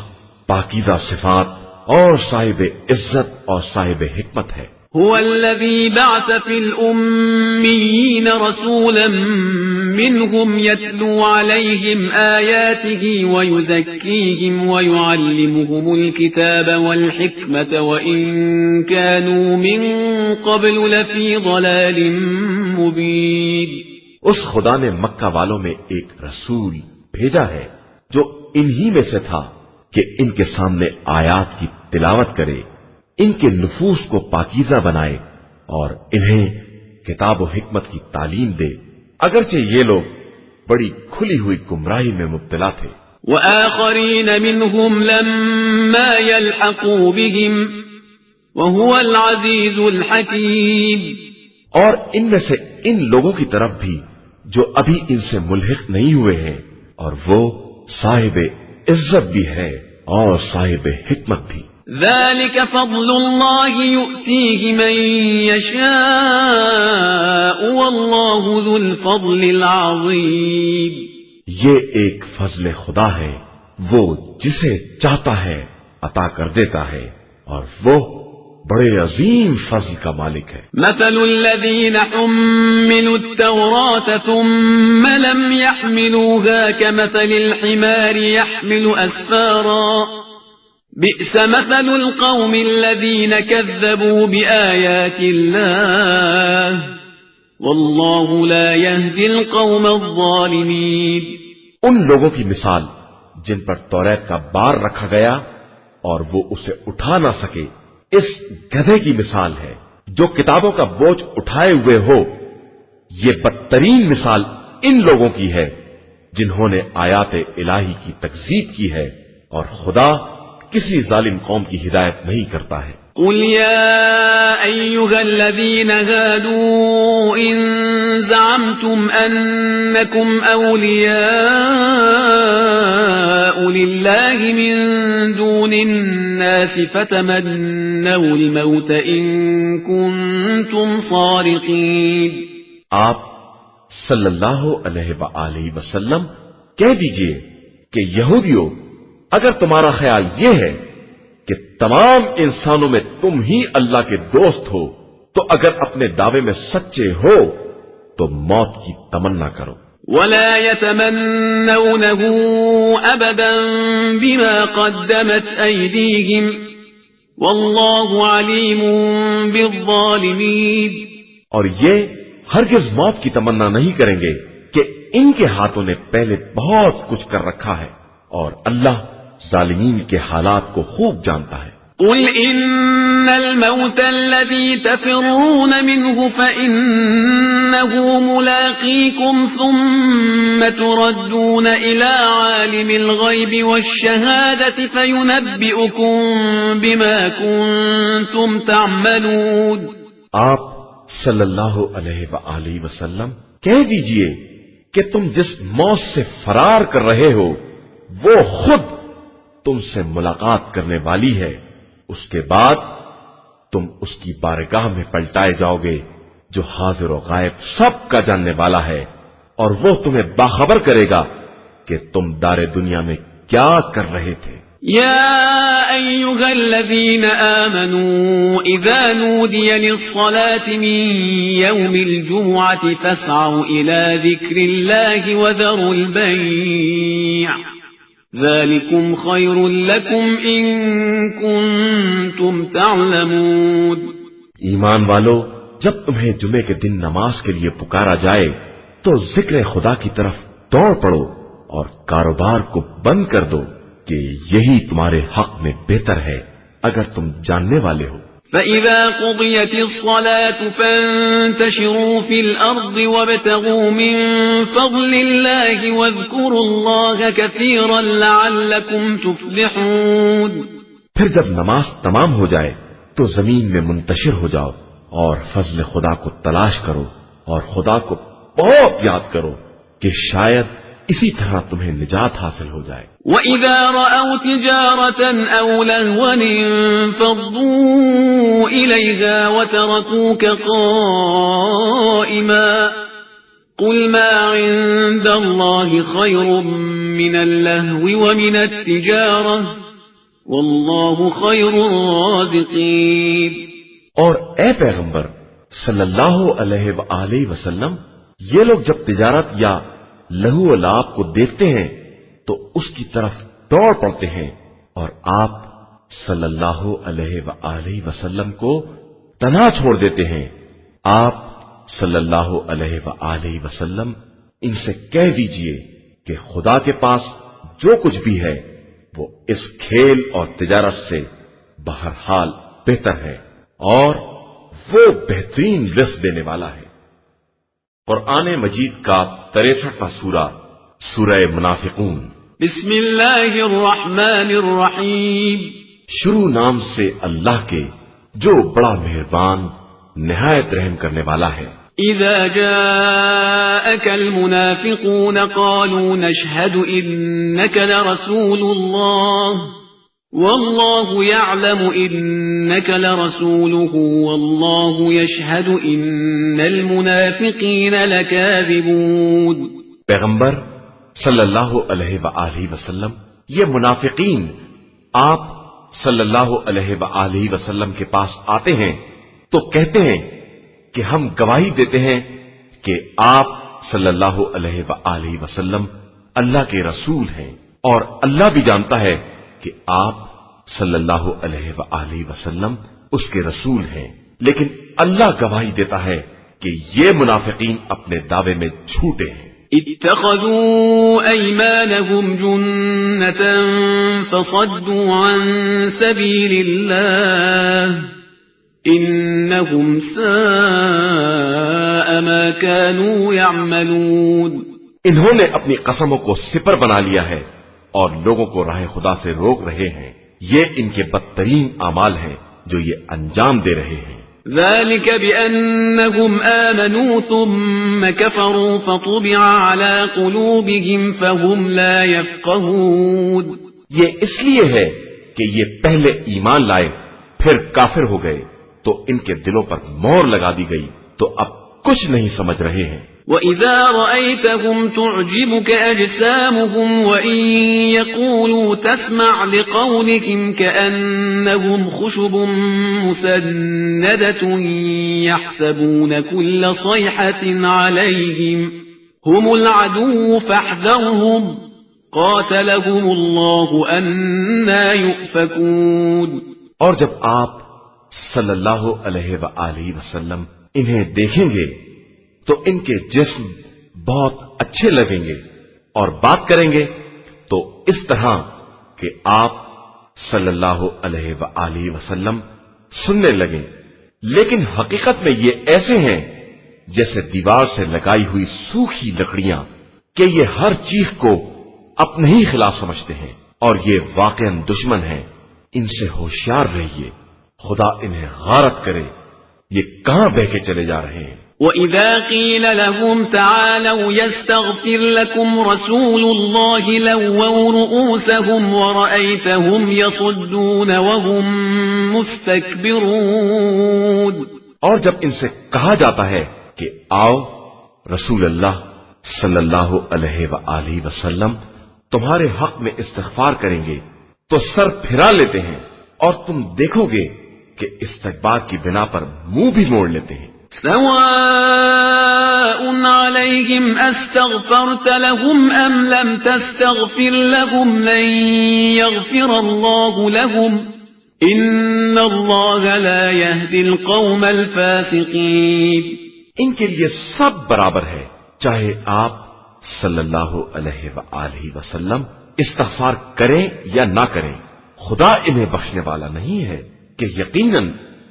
پاکیزہ صفات اور صاحب عزت اور صاحب حکمت ہے۔ هو الذي بعث في الأميين رسولا منهم يتلو عليهم آياته ويزكيهم ويعلمهم الكتاب والحكمة وإن كانوا من قبل لفي ضلال مبين۔ اس خدا نے مکہ والوں میں ایک رسول بھیجا ہے جو انہی میں سے تھا کہ ان کے سامنے آیات کی تلاوت کرے، ان کے نفوس کو پاکیزہ بنائے اور انہیں کتاب و حکمت کی تعلیم دے، اگرچہ یہ لوگ بڑی کھلی ہوئی گمراہی میں مبتلا تھے۔ وآخرین منهم لما يلحقوا بهم وهو العزیز الحکیم۔ اور ان میں سے ان لوگوں کی طرف بھی جو ابھی ان سے ملحق نہیں ہوئے ہیں، اور وہ صاحب عزت بھی ہے اور صاحب حکمت بھی۔ ذلك فضل الله يؤتيه من يشاء والله ذو الفضل العظيم۔ یہ ایک فضل خدا ہے، وہ جسے چاہتا ہے عطا کر دیتا ہے، اور وہ بڑے عظیم فضل کا مالک ہے۔ مثل الذين حملوا التوراة ثم لم يحملوها كمثل الحمار يحمل أسفارا بئس مثل القوم الذين كذبوا بآيات الله والله لا يهدي القوم الظالمين۔ ان لوگوں کی مثال جن پر توریت کا بار رکھا گیا اور وہ اسے اٹھا نہ سکے، اس گدھے کی مثال ہے جو کتابوں کا بوجھ اٹھائے ہوئے ہو۔ یہ بدترین مثال ان لوگوں کی ہے جنہوں نے آیات الہی کی تکذیب کی ہے، اور خدا کسی ظالم قوم کی ہدایت نہیں کرتا ہے۔ قل يا أيها الذين هادوا إن زعمتم أنكم أولياء لله من دون الناس فتمنوا الموت إن كنتم صادقين۔ آپ صلی اللہ علیہ وآلہ وسلم کہہ دیجئے کہ یہودیوں، اگر تمہارا خیال یہ ہے کہ تمام انسانوں میں تم ہی اللہ کے دوست ہو، تو اگر اپنے دعوے میں سچے ہو تو موت کی تمنا کرو۔ ولا يتمنونه أبدا بما قدمت أيديهم والله عليم بالظالمين۔ اور یہ ہرگز موت کی تمنا نہیں کریں گے کہ ان کے ہاتھوں نے پہلے بہت کچھ کر رکھا ہے، اور اللہ ظالمین کے حالات کو خوب جانتا ہے۔ قل إن الموت الذي تفرون منه فإنه ملاقيكم ثم تردون إلى عالم الغيب والشهادة فينبئكم بما كنتم تعملون۔ آپ صلی اللہ علیہ وآلہ وسلم کہہ دیجئے کہ تم جس موت سے فرار کر رہے ہو وہ خود تم سے ملاقات کرنے والی ہے، اس کے بعد تم اس کی بارگاہ میں پلٹائے جاؤ گے جو حاضر و غائب سب کا جاننے والا ہے، اور وہ تمہیں باخبر کرے گا کہ تم دار دنیا میں کیا کر رہے تھے۔ يا أيها الذين آمنوا إذا نودي للصلاة من يوم الجمعة فاسعوا إلى ذكر الله وذروا البيع ذلكم خير لكم إن كنتم تعلمون. ایمان والو، جب تمہیں جمعے کے دن نماز کے لیے پکارا جائے تو ذکر خدا کی طرف دوڑ پڑو اور کاروبار کو بند کر دو کہ یہی تمہارے حق میں بہتر ہے اگر تم جاننے والے ہو. فَإِذَا قُضِيَتِ الصَّلَاةُ فَانتَشِرُوا فِي الْأَرْضِ وَابْتَغُوا مِن فَضْلِ اللَّهِ وَاذْكُرُوا اللَّهَ كَثِيرًا لَعَلَّكُمْ تُفْلِحُونَ. پھر جب نماز تمام ہو جائے تو زمین میں منتشر ہو جاؤ اور فضل خدا کو تلاش کرو اور خدا کو بہت یاد کرو کہ شاید اسی طرح تمہیں نجات حاصل ہو جائے. وَإِذَا رَأَوْا تِجَارَةً أَوْ لَهْوًا انفَضُّوا إِلَيْهَا وَتَرَكُوكَ قَائِمًا قُلْ مَا عِندَ اللَّهِ خَيْرٌ مِّنَ اللَّهْوِ وَمِنَ التِّجَارَةِ وَاللَّهُ خَيْرُ الرَّازِقِينَ. اور اے پیغمبر صلی اللہ علیہ وآلہ وسلم، یہ لوگ جب تجارت یا لہو و لعب کو دیکھتے ہیں تو اس کی طرف دوڑ پڑتے ہیں اور آپ صلی اللہ علیہ وآلہ وسلم کو تنہا چھوڑ دیتے ہیں. آپ صلی اللہ علیہ وآلہ وسلم ان سے کہہ دیجئے کہ خدا کے پاس جو کچھ بھی ہے وہ اس کھیل اور تجارت سے بہرحال بہتر ہے اور وہ بہترین رزق دینے والا ہے. قرآن مجید کا 63واں سورہ سورہ منافقون. بسم اللہ الرحمن الرحیم. شروع نام سے اللہ کے جو بڑا مہربان نہایت رحم کرنے والا ہے. اذا جاءك المنافقون قالوا نشهد انك لرسول الله والله يعلم انك لرسوله والله يشهد ان المنافقين لكاذبون. پیغمبر صلی اللہ علیہ وآلہ وسلم، یہ منافقین آپ صلی اللہ علیہ وآلہ وسلم کے پاس آتے ہیں تو کہتے ہیں کہ ہم گواہی دیتے ہیں کہ آپ صلی اللہ علیہ وآلہ وسلم اللہ کے رسول ہیں اور اللہ بھی جانتا ہے کہ آپ صلی اللہ علیہ وآلہ وسلم اس کے رسول ہیں، لیکن اللہ گواہی دیتا ہے کہ یہ منافقین اپنے دعوے میں جھوٹے ہیں. اتخذوا ايمانهم جنة فصدوا عن سبيل الله انهم ساء ما كانوا يعملون. انہوں نے اپنی قسموں کو سپر بنا لیا ہے اور لوگوں کو راہ خدا سے روک رہے ہیں. یہ ان کے بدترین اعمال ہیں جو یہ انجام دے رہے ہیں. ذلك بأنهم آمنوا ثم كفروا فطبع على قلوبهم فهم لا يفقهون. یہ اس لیے ہے کہ یہ پہلے ایمان لائے پھر کافر ہو گئے تو ان کے دلوں پر مہر لگا دی گئی تو اب کچھ نہیں سمجھ رہے ہیں. وَإِذَا رَأَيْتَهُمْ تُعْجِبُكَ أَجْسَامُهُمْ وَإِن يَقُولُوا تَسْمَعْ لِقَوْلِهِمْ كَأَنَّهُمْ خُشُبٌ مُّسَنَّدَةٌ يَحْسَبُونَ كُلَّ صَيْحَةٍ عَلَيْهِمْ هُمُ الْعَدُوُّ فَاحْذَرْهُمْ قَاتَلَهُمُ اللَّهُ أَنَّىٰ يُؤْفَكُونَ. اور جب آپ صلی اللہ علیہ وآلہ وسلم انہیں دیکھیں گے تو ان کے جسم بہت اچھے لگیں گے اور بات کریں گے تو اس طرح کہ آپ صلی اللہ علیہ وآلہ وسلم سننے لگیں، لیکن حقیقت میں یہ ایسے ہیں جیسے دیوار سے لگائی ہوئی سوکھی لکڑیاں کہ یہ ہر چیز کو اپنے ہی خلاف سمجھتے ہیں اور یہ واقعاً دشمن ہیں. ان سے ہوشیار رہیے، خدا انہیں غارت کرے، یہ کہاں بہ کے چلے جا رہے ہیں. وَإِذَا قِيلَ لَهُمْ تَعَالَوْا يَسْتَغْفِرْ لَكُمْ رَسُولُ اللَّهِ لَوَّوْا رُؤُوسَهُمْ وَرَأَيْتَهُمْ يَصُدُّونَ وَهُمْ مُسْتَكْبِرُونَ. اور جب ان سے کہا جاتا ہے کہ آؤ رسول اللہ صلی اللہ علیہ وآلہ وسلم تمہارے حق میں استغفار کریں گے تو سر پھرا لیتے ہیں اور تم دیکھو گے کہ استکبار کی بنا پر منہ بھی موڑ لیتے ہیں۔ سواء عليهم استغفرت لهم ام لم تستغفر لهم لن يغفر الله لهم ان الله لا يهدي القوم الفاسقين۔ ان کے لیے سب برابر ہے، چاہے آپ صلی اللہ علیہ وآلہ وسلم استغفار کریں یا نہ کریں، خدا انہیں بخشنے والا نہیں ہے کہ یقیناً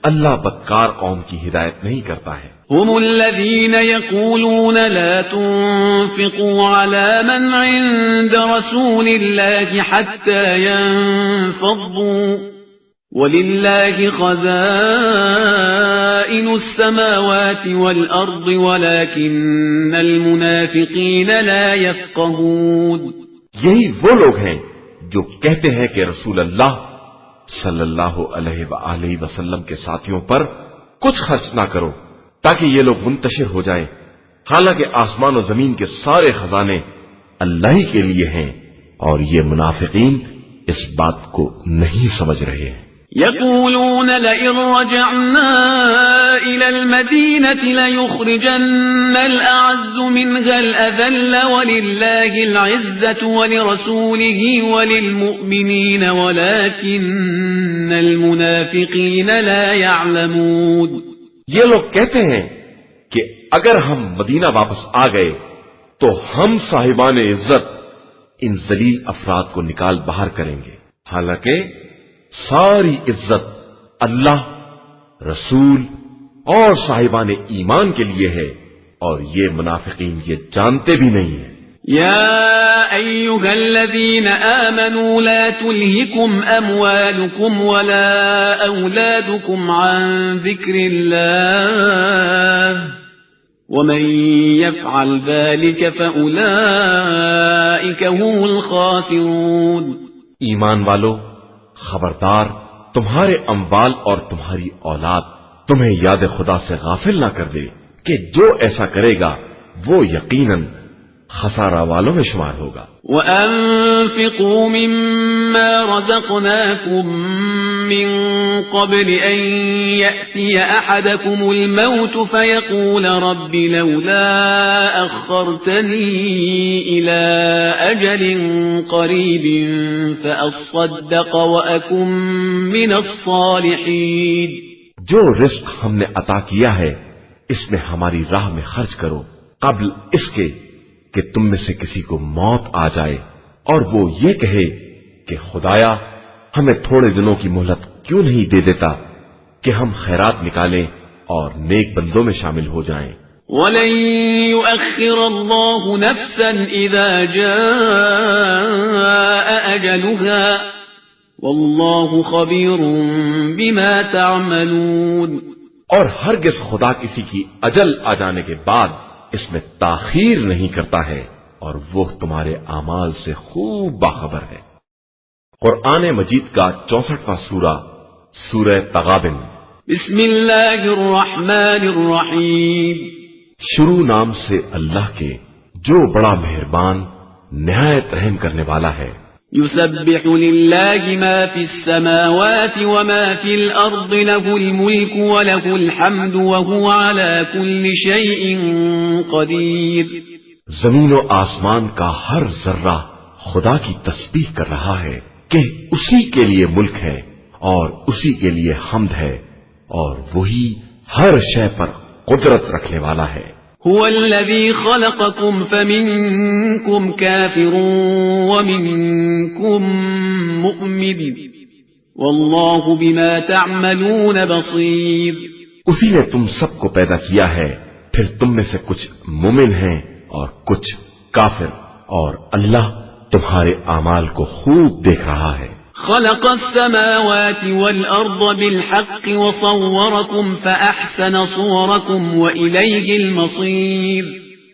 اللہ بدکار قوم کی ہدایت نہیں کرتا ہے۔ هم الذين يقولون لا تنفقوا على من عند رسول الله حتى ينفضوا ولله خزائن السماوات والأرض ولكن المنافقين لا يفقهون۔ یہی وہ لوگ ہیں جو کہتے ہیں کہ رسول اللہ صلی اللہ علیہ وآلہ وسلم کے ساتھیوں پر کچھ خرچ نہ کرو تاکہ یہ لوگ منتشر ہو جائیں، حالانکہ آسمان و زمین کے سارے خزانے اللہ ہی کے لیے ہیں، اور یہ منافقین اس بات کو نہیں سمجھ رہے ہیں۔ يقولون لئن رجعنا إلى المدينة ليخرجن الأعز منها الأذل ولله العزة ولرسوله وللمؤمنين ولكن المنافقين لا يعلمون۔ یہ لوگ کہتے ہیں کہ اگر ہم مدینہ واپس آ گئے تو ہم صاحبان عزت ان ذلیل افراد کو نکال باہر کریں گے، حالانکہ ساری عزت اللہ، رسول اور صاحبان ایمان کے لیے ہے، اور یہ منافقین یہ جانتے بھی نہیں ہیں۔ يا أيها الذين آمنوا لا تلهكم أموالكم ولا أولادكم عن ذكر الله ومن يفعل ذلك فأولئك هم الخاسرون۔ ایمان والو، خبردار تمہارے اموال اور تمہاری اولاد تمہیں یاد خدا سے غافل نہ کر دے کہ جو ایسا کرے گا وہ یقیناً خسارہ والوں میں شمار ہوگا۔ وَأَنفِقُوا مِمَّا رَزَقْنَاكُم مِّن قَبْلِ أَن يَأْتِيَ أَحَدَكُمُ الْمَوْتُ فَيَقُولَ رَبِّ لَوْلَا أَخَّرْتَنِي إِلَىٰ أَجَلٍ قَرِيبٍ فَأَصَّدَّقَ وَأَكُن مِّنَ الصَّالِحِينَ۔ جو رزق ہم نے عطا کیا ہے اس میں ہماری راہ میں خرچ کرو قبل اس کے کہ تم میں سے کسی کو موت آ جائے اور وہ یہ کہے کہ خدایا ہمیں تھوڑے دنوں کی مہلت کیوں نہیں دے دیتا کہ ہم خیرات نکالیں اور نیک بندوں میں شامل ہو جائیں۔ وَلَن يُؤَخِّرَ اللَّهُ نَفْسًا إِذَا جَاءَ أَجَلُهَا وَاللَّهُ خَبِيرٌ بِمَا تَعْمَلُونَ۔ اور ہرگز خدا کسی کی اجل آ جانے کے بعد اس میں تاخیر نہیں کرتا ہے، اور وہ تمہارے اعمال سے خوب باخبر ہے۔ قرآن مجید کا 64واں سورہ، سورہ تغابن۔ بسم اللہ الرحمن الرحیم۔ شروع نام سے اللہ کے جو بڑا مہربان نہایت رحم کرنے والا ہے۔ يسبح لله ما في السماوات وما في الأرض له الملك وله الحمد وهو على كل شيء قدير۔ زمین و آسمان کا ہر ذرہ خدا کی تسبیح کر رہا ہے کہ اسی کے لیے ملک ہے اور اسی کے لیے حمد ہے، اور وہی ہر شے پر قدرت رکھنے والا ہے۔ هو الذي خلقكم فمنكم كافر ومنكم مؤمن والله بما تعملون بصير۔ اسی نے تم سب کو پیدا کیا ہے، پھر تم میں سے کچھ مومن ہیں اور کچھ کافر، اور اللہ تمہارے اعمال کو خوب دیکھ رہا ہے۔ خلق السماوات والأرض بالحق وصوركم فأحسن صوركم وإليه المصير۔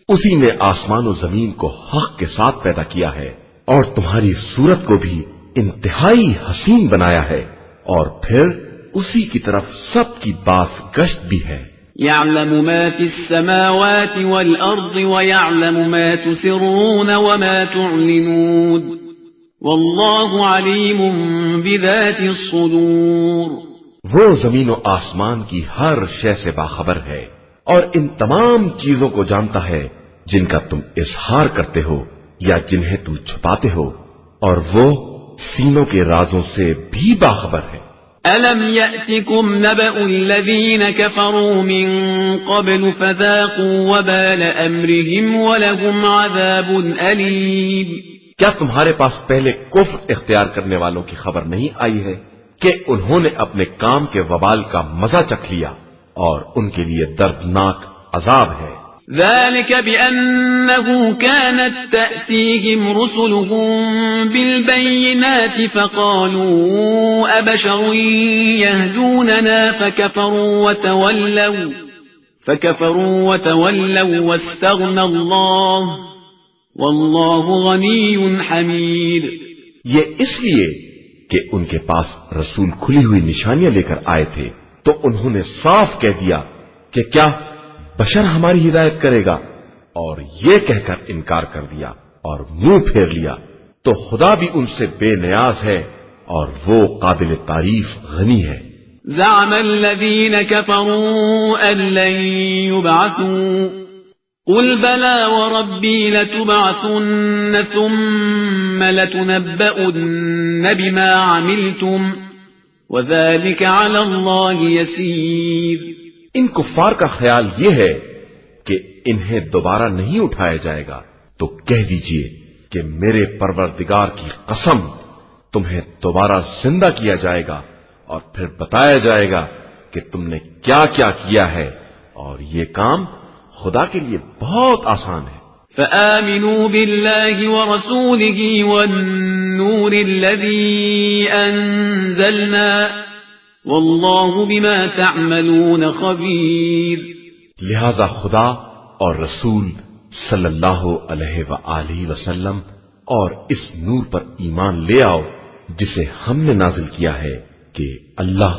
اسی نے آسمان و زمین کو حق کے ساتھ پیدا کیا ہے اور تمہاری صورت کو بھی انتہائی حسین بنایا ہے، اور پھر اسی کی طرف سب کی باز گشت بھی ہے۔ يعلم ما في السماوات والأرض ويعلم ما تسرون وما تعلنون۔ والله علیم بذات الصدور. وہ زمین و آسمان کی ہر شے سے باخبر ہے اور ان تمام چیزوں کو جانتا ہے جن کا تم اظہار کرتے ہو یا جنہیں تم چھپاتے ہو، اور وہ سینوں کے رازوں سے بھی باخبر ہے. أَلَمْ يَأْتِكُمْ نَبَأُ الَّذِينَ كَفَرُوا مِنْ قَبْلُ فَذَاقُوا وَبَالَ أَمْرِهِمْ وَلَهُمْ عَذَابٌ أَلِيمٌ. کیا تمہارے پاس پہلے کفر اختیار کرنے والوں کی خبر نہیں آئی ہے کہ انہوں نے اپنے کام کے وبال کا مزہ چکھ لیا اور ان کے لیے دردناک عذاب ہے. ذلك بأنه كانت تأتيهم رسلهم بالبينات فقالوا أبشر يهدوننا فكفروا وتولوا واستغنى الله والله غني حميد. یہ اس لیے کہ ان کے پاس رسول کھلی ہوئی نشانیاں لے کر آئے تھے تو انہوں نے صاف کہہ دیا کہ کیا بشر ہماری ہدایت کرے گا، اور یہ کہہ کر انکار کر دیا اور منہ پھیر لیا، تو خدا بھی ان سے بے نیاز ہے اور وہ قابل تعریف غنی ہے. زعم الذين كفروا أن لن يبعثوا قل بلى وربي لتبعثن ثم لتنبؤن بما عملتم وذلك على الله يسير. ان کفار کا خیال یہ ہے کہ انہیں دوبارہ نہیں اٹھایا جائے گا، تو کہہ دیجئے کہ میرے پروردگار کی قسم تمہیں دوبارہ زندہ کیا جائے گا اور پھر بتایا جائے گا کہ تم نے کیا کیا کیا ہے، اور یہ کام خدا کے لیے بہت آسان ہے. فآمنوا بالله ورسوله والنور الذي أنزلنا واللہ بما تعملون خبیر. لہذا خدا اور رسول صلی اللہ علیہ وآلہ وسلم اور اس نور پر ایمان لے آؤ جسے ہم نے نازل کیا ہے کہ اللہ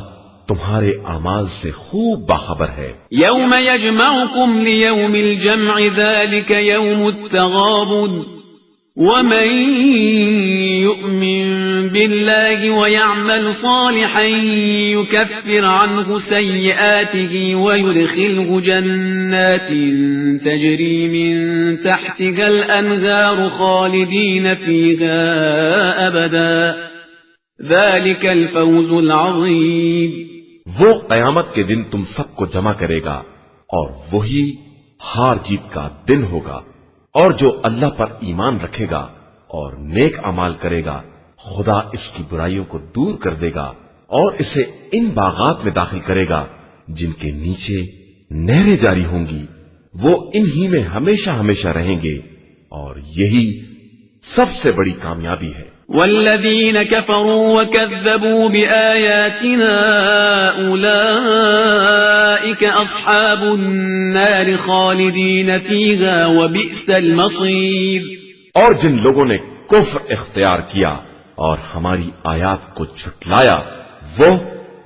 تمہارے اعمال سے خوب باخبر ہے. یوم یجمعکم لیوم الجمع ذلک یوم التغابن ومن يؤمن بالله ويعمل صالحا يكفر عنه سيئاته ويدخله جنات تجري من تحتها الأنهار خالدين فيها أبدا ذلك الفوز العظيم. وہ قیامت کے دن تم سب کو جمع کرے گا اور وہی ہار جیت کا دن ہوگا، اور جو اللہ پر ایمان رکھے گا اور نیک اعمال کرے گا خدا اس کی برائیوں کو دور کر دے گا اور اسے ان باغات میں داخل کرے گا جن کے نیچے نہریں جاری ہوں گی، وہ انہی میں ہمیشہ ہمیشہ رہیں گے، اور یہی سب سے بڑی کامیابی ہے. والذین کفروا وکذبوا بآیاتنا اولئک اصحاب النار خالدین فیہا وبئس المصیر. اور جن لوگوں نے کفر اختیار کیا اور ہماری آیات کو جھٹلایا وہ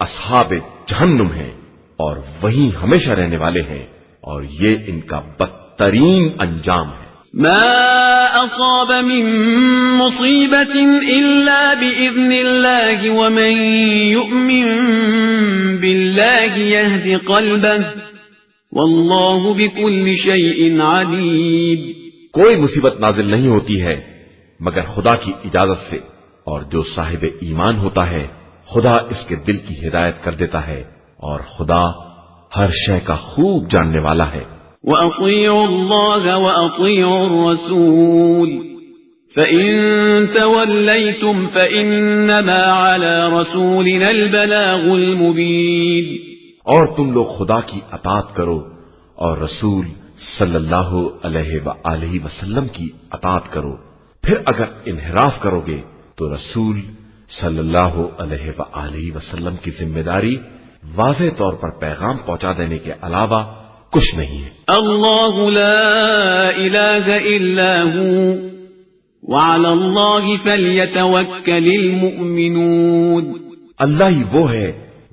اصحاب جہنم ہیں اور وہیں ہمیشہ رہنے والے ہیں، اور یہ ان کا بدترین انجام ہے. ما أصاب من مصيبة إلا بإذن الله ومن يؤمن بالله يهد قلبه والله بكل شيء عليم. کوئی مصیبت نازل نہیں ہوتی ہے مگر خدا کی اجازت سے، اور جو صاحب ایمان ہوتا ہے خدا اس کے دل کی ہدایت کر دیتا ہے، اور خدا ہر شے کا خوب جاننے والا ہے. وَأَطِيعُوا اللَّهَ وَأَطِيعُوا الرَّسُولَ فَإِن تَوَلَّيْتُمْ فَإِنَّمَا عَلَى رَسُولِنَا الْبَلَاغُ الْمُبِينُ. اور تم لوگ خدا کی اطاعت کرو اور رسول صلی اللہ علیہ وآلہ وسلم کی اطاعت کرو، پھر اگر انحراف کرو گے تو رسول صلی اللہ علیہ وآلہ وسلم کی ذمہ داری واضح طور پر پیغام پہنچا دینے کے علاوہ کچھ نہیں ہے. اللہ لا الہ الا ہو وعلی اللہ فلیتوکل المؤمنون. اللہ ہی وہ ہے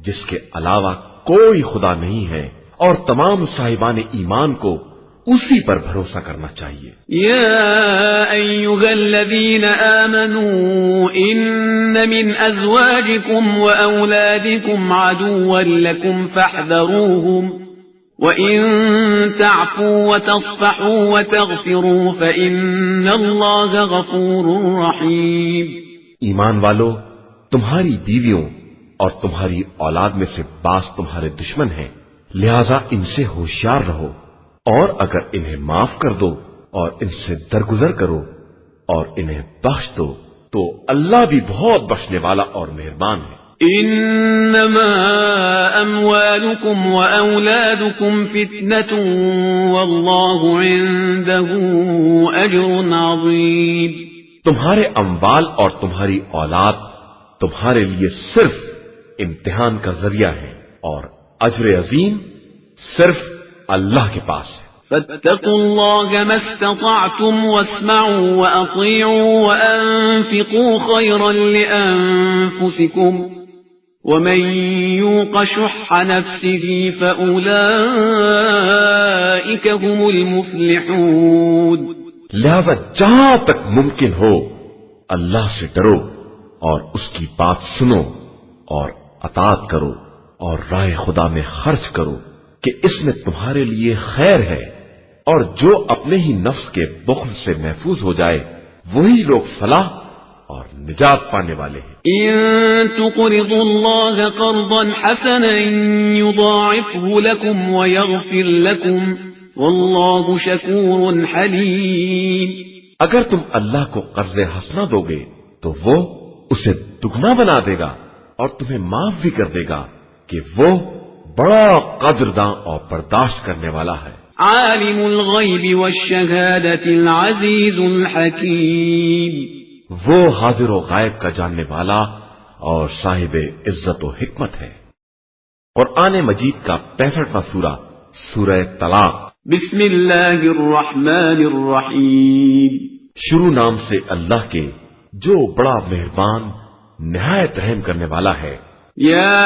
جس کے علاوہ کوئی خدا نہیں ہے، اور تمام صاحبان ایمان کو اسی پر بھروسہ کرنا چاہیے۔ يا أيها الذين آمنوا إن من أزواجكم وأولادكم عدوا لكم فاحذروهم وإن تعفوا وتصفحوا وتغفروا فإن الله غفور رحيم۔ ایمان والو، تمہاری بیویوں اور تمہاری اولاد میں سے بعض تمہارے دشمن ہیں، لہذا ان سے ہوشیار رہو، اور اگر انہیں معاف کر دو اور ان سے درگزر کرو اور انہیں بخش دو تو اللہ بھی بہت بخشنے والا اور مہربان ہے۔ إنما أموالكم وأولادكم فتنة والله عنده أجر عظيم۔ تمہارے اموال اور تمہاری اولاد تمہارے لیے صرف امتحان کا ذریعہ ہے، اور اجر عظیم صرف اللہ کے پاس ہے۔ فاتقوا الله ما استطعتم واسمعوا وأطيعوا وأنفقوا خيرا لأنفسكم ومن يوق شح نفسه فأولئك هم المفلحون۔ لہذا جہاں تک ممکن ہو اللہ سے ڈرو اور اس کی بات سنو اور اطاعت کرو اور راہ خدا میں خرچ کرو کہ اس میں تمہارے لیے خیر ہے، اور جو اپنے ہی نفس کے بخل سے محفوظ ہو جائے وہی لوگ فلاح اور نجات پانے والے ہیں۔ إن تقرضوا الله قرضا حسنا يضاعفه لكم ويغفر لكم والله شكور حليم۔ اگر تم اللہ کو قرض حسنہ دو گے تو وہ اسے دگنا بنا دے گا اور تمہیں معاف بھی کر دے گا کہ وہ بڑا قدرداں اور برداشت کرنے والا ہے۔ عالم الغیب والشہادة العزیز الحکیم۔ وہ حاضر و غائب کا جاننے والا اور صاحب عزت و حکمت ہے۔ قرآن مجید کا 65واں سورہ سورہ طلاق۔ بسم اللہ الرحمن الرحیم۔ شروع نام سے اللہ کے جو بڑا مہربان نہایت رحم کرنے والا ہے۔ يا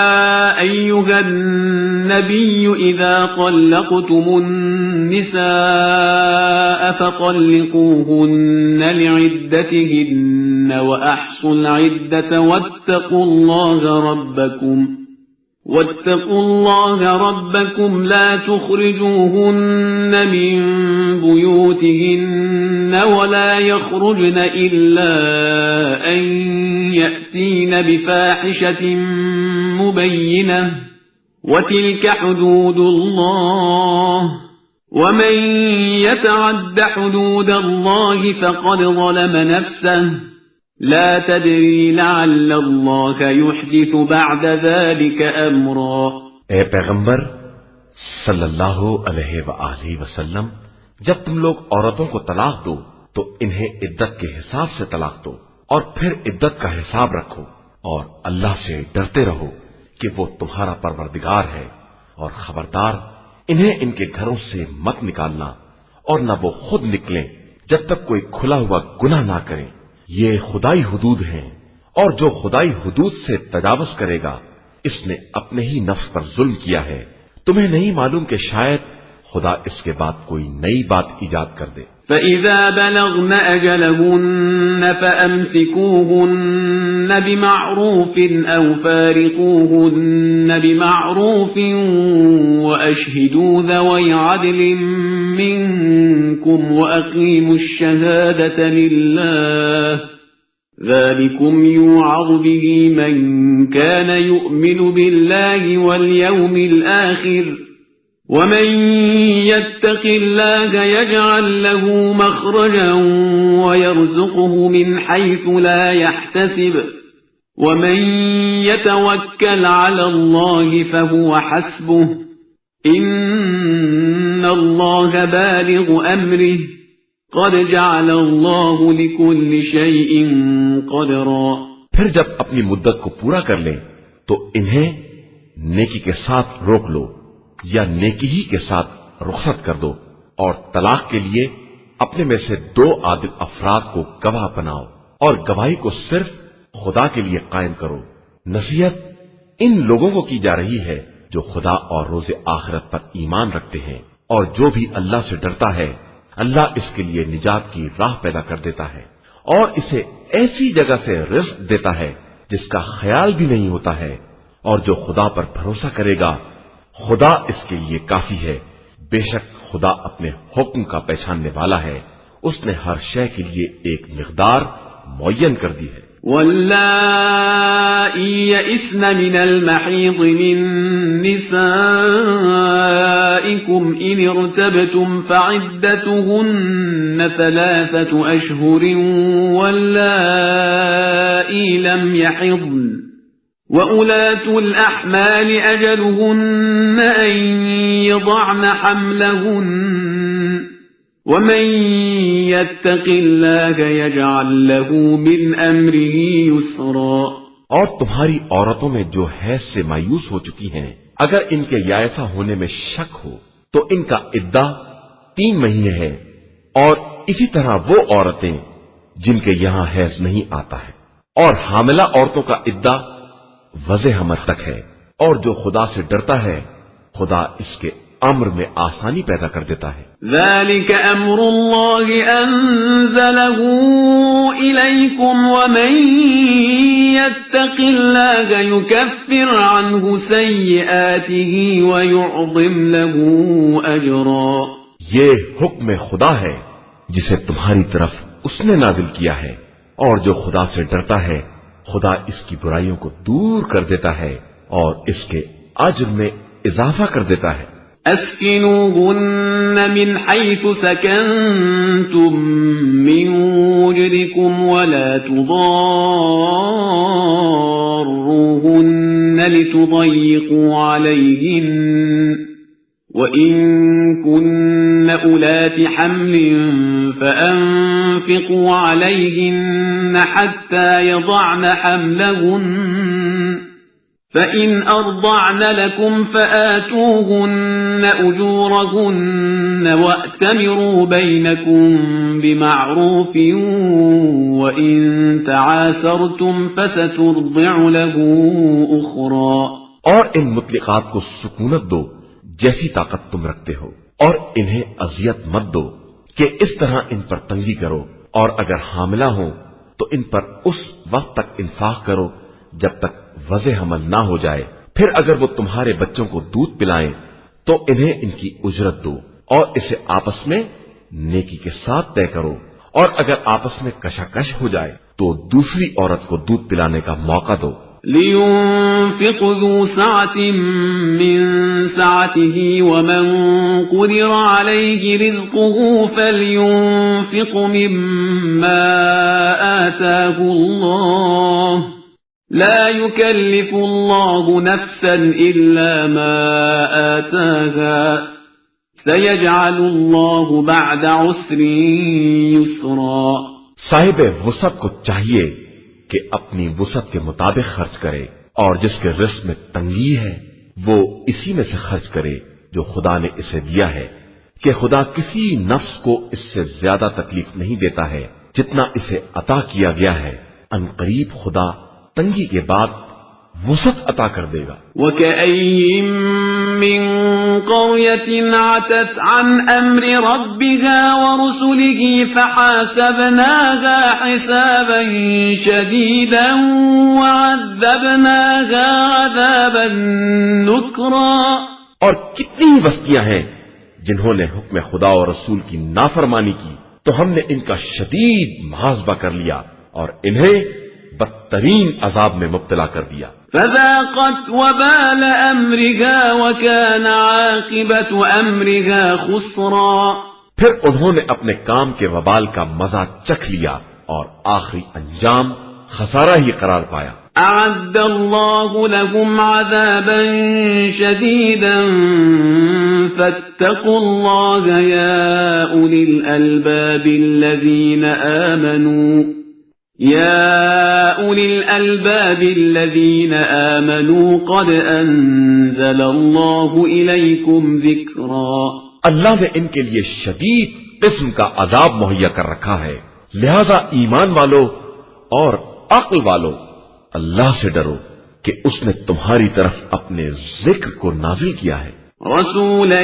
أيها النبي إذا طلقتم النساء فطلقوهن لعدتهن وأحصوا العدة واتقوا الله ربكم لا تخرجوهن من بيوتهن ولا يخرجن إلا أن يأتين بفاحشة مبينة وتلك حدود الله ومن يتعد حدود الله فقد ظلم نفسه لا تدري لعل الله يحدث بعد ذلك امرا۔ اے پیغمبر صلی اللہ علیہ وآلہ وسلم، جب تم لوگ عورتوں کو طلاق دو تو انہیں عدت کے حساب سے طلاق دو، اور پھر عدت کا حساب رکھو، اور اللہ سے ڈرتے رہو کہ وہ تمہارا پروردگار ہے، اور خبردار انہیں ان کے گھروں سے مت نکالنا، اور نہ وہ خود نکلیں جب تک کوئی کھلا ہوا گناہ نہ کریں۔ یہ خدائی حدود ہیں، اور جو خدائی حدود سے تجاوز کرے گا اس نے اپنے ہی نفس پر ظلم کیا ہے۔ تمہیں نہیں معلوم کہ شاید خدا اس کے بعد کوئی نئی بات ایجاد کر دے۔ فَإِذَا بَلَغْنَ أَجَلَهُنَّ فَأَمْسِكُوهُنَّ بِمَعْرُوفٍ أَوْ فَارِقُوهُنَّ بِمَعْرُوفٍ وَأَشْهِدُوا ذَوَيْ عَدْلٍ مِّنكُمْ وَأَقِيمُوا الشَّهَادَةَ لِلَّهِ ذَلِكُمْ يُوعَظُ بِهِ مَن كَانَ يُؤْمِنُ بِاللَّهِ وَالْيَوْمِ الْآخِرِ وَمَن يَتَّقِ اللَّهَ يَجْعَل لَّهُ مَخْرَجًا وَيَرْزُقْهُ مِنْ حَيْثُ لَا يَحْتَسِبُ وَمَن يَتَوَكَّلْ عَلَى اللَّهِ فَهُوَ حَسْبُهُ إِنَّ اللَّهَ بَالِغُ أَمْرِهِ قَدْ جَعَلَ اللَّهُ لِكُلِّ شَيْءٍ قَدْرًا۔ پھر جب اپنی مدت کو پورا کر لیں تو انہیں نیکی کے ساتھ روک لو یا نیکی ہی کے ساتھ رخصت کر دو، اور طلاق کے لیے اپنے میں سے 2 عادل افراد کو گواہ بناؤ، اور گواہی کو صرف خدا کے لیے قائم کرو۔ نصیحت ان لوگوں کو کی جا رہی ہے جو خدا اور روز آخرت پر ایمان رکھتے ہیں۔ اور جو بھی اللہ سے ڈرتا ہے اللہ اس کے لیے نجات کی راہ پیدا کر دیتا ہے اور اسے ایسی جگہ سے رزق دیتا ہے جس کا خیال بھی نہیں ہوتا ہے، اور جو خدا پر بھروسہ کرے گا خدا اس کے لیے کافی ہے۔ بے شک خدا اپنے حکم کا پہچاننے والا ہے، اس نے ہر شے کے لیے ایک مقدار معین کر دی ہے۔ واللائي يئسن من المحيض من نسائكم إن ارتبتم فعدتهن 3 أشهر واللائي لم يحضن وأولاة الأحمال أجلهن أن يضعن حملهن ومن يتق الله يجعل له من امره يسرا۔ اور تمہاری عورتوں میں جو حیض سے مایوس ہو چکی ہیں اگر ان کے یائسہ ہونے میں شک ہو تو ان کا عدہ 3 مہینے ہے، اور اسی طرح وہ عورتیں جن کے یہاں حیض نہیں آتا ہے، اور حاملہ عورتوں کا عدہ وضع حمل تک ہے۔ اور جو خدا سے ڈرتا ہے خدا اس کے امر میں آسانی پیدا کر دیتا ہے۔ ذلك امر الله انزله اليكم ومن يتق الله يكفر عنه سيئاته ويعظم له اجرا۔ یہ حکم خدا ہے جسے تمہاری طرف اس نے نازل کیا ہے، اور جو خدا سے ڈرتا ہے خدا اس کی برائیوں کو دور کر دیتا ہے اور اس کے اجر میں اضافہ کر دیتا ہے۔ اسكنوهن من حيث سكنتم من وجدكم ولا تضاروهن لتضيقوا عليهن وإن كن أولات حمل فأنفقوا عليهن حتى يضعن حملهن فإن أرضعن لكم فآتوهن أجورهن وأتمروا بينكم بمعروف وإن تعاسرتم فسترضع له أخرى۔ اور ان مطلقات کو سکونت دو جیسی طاقت تم رکھتے ہو، اور انہیں اذیت مت دو کہ اس طرح ان پر تنگی کرو، اور اگر حاملہ ہوں تو ان پر اس وقت تک انفاق کرو جب تک وضع حمل نہ ہو جائے۔ پھر اگر وہ تمہارے بچوں کو دودھ پلائیں تو انہیں ان کی اجرت دو، اور اسے آپس میں نیکی کے ساتھ طے کرو، اور اگر آپس میں کشاکش ہو جائے تو دوسری عورت کو دودھ پلانے کا موقع دو۔ لينفق ذو سعة من سعته ومن قدر عليه رزقه فلينفق مما آتاه الله لا يكلف الله نفسا إلا ما آتاها سيجعل الله بعد عسر يسرا۔ صاحب وسعت کو چاہیے کہ اپنی وسعت کے مطابق خرچ کرے، اور جس کے رزق میں تنگی ہے وہ اسی میں سے خرچ کرے جو خدا نے اسے دیا ہے، کہ خدا کسی نفس کو اس سے زیادہ تکلیف نہیں دیتا ہے جتنا اسے عطا کیا گیا ہے۔ ان قریب خدا تنگی کے بعد وسعت عطا کر دے گا۔ وَكَأَيٍّ مِّن قَرْيَةٍ عَتَتْ عَنْ أَمْرِ رَبِّهَا وَرُسُلِهِ فَحَاسَبْنَاهَا حِسَابًا شَدِيدًا وَعَذَّبْنَاهَا عَذَابًا نُكْرًا۔ اور کتنی ہی بستیاں ہیں جنہوں نے حکم خدا اور رسول کی نافرمانی کی تو ہم نے ان کا شدید محاسبہ کر لیا اور انہیں بدترین عذاب میں مبتلا کر دیا۔ فذاقت وبال امرها وكان عاقبة امرها خسرا۔ پھر انہوں نے اپنے کام کے وبال کا مزہ چکھ لیا اور آخری انجام خسارہ ہی قرار پایا۔ اعد الله لهم عذابا شديدا فاتقوا الله يا أولي الألباب الذين آمنوا قد أنزل الله إليكم ذكرا۔ اللہ نے ان کے لیے شدید قسم کا عذاب مہیا کر رکھا ہے، لہذا ایمان والو اور عقل والو اللہ سے ڈرو کہ اس نے تمہاری طرف اپنے ذکر کو نازل کیا ہے۔ رسولا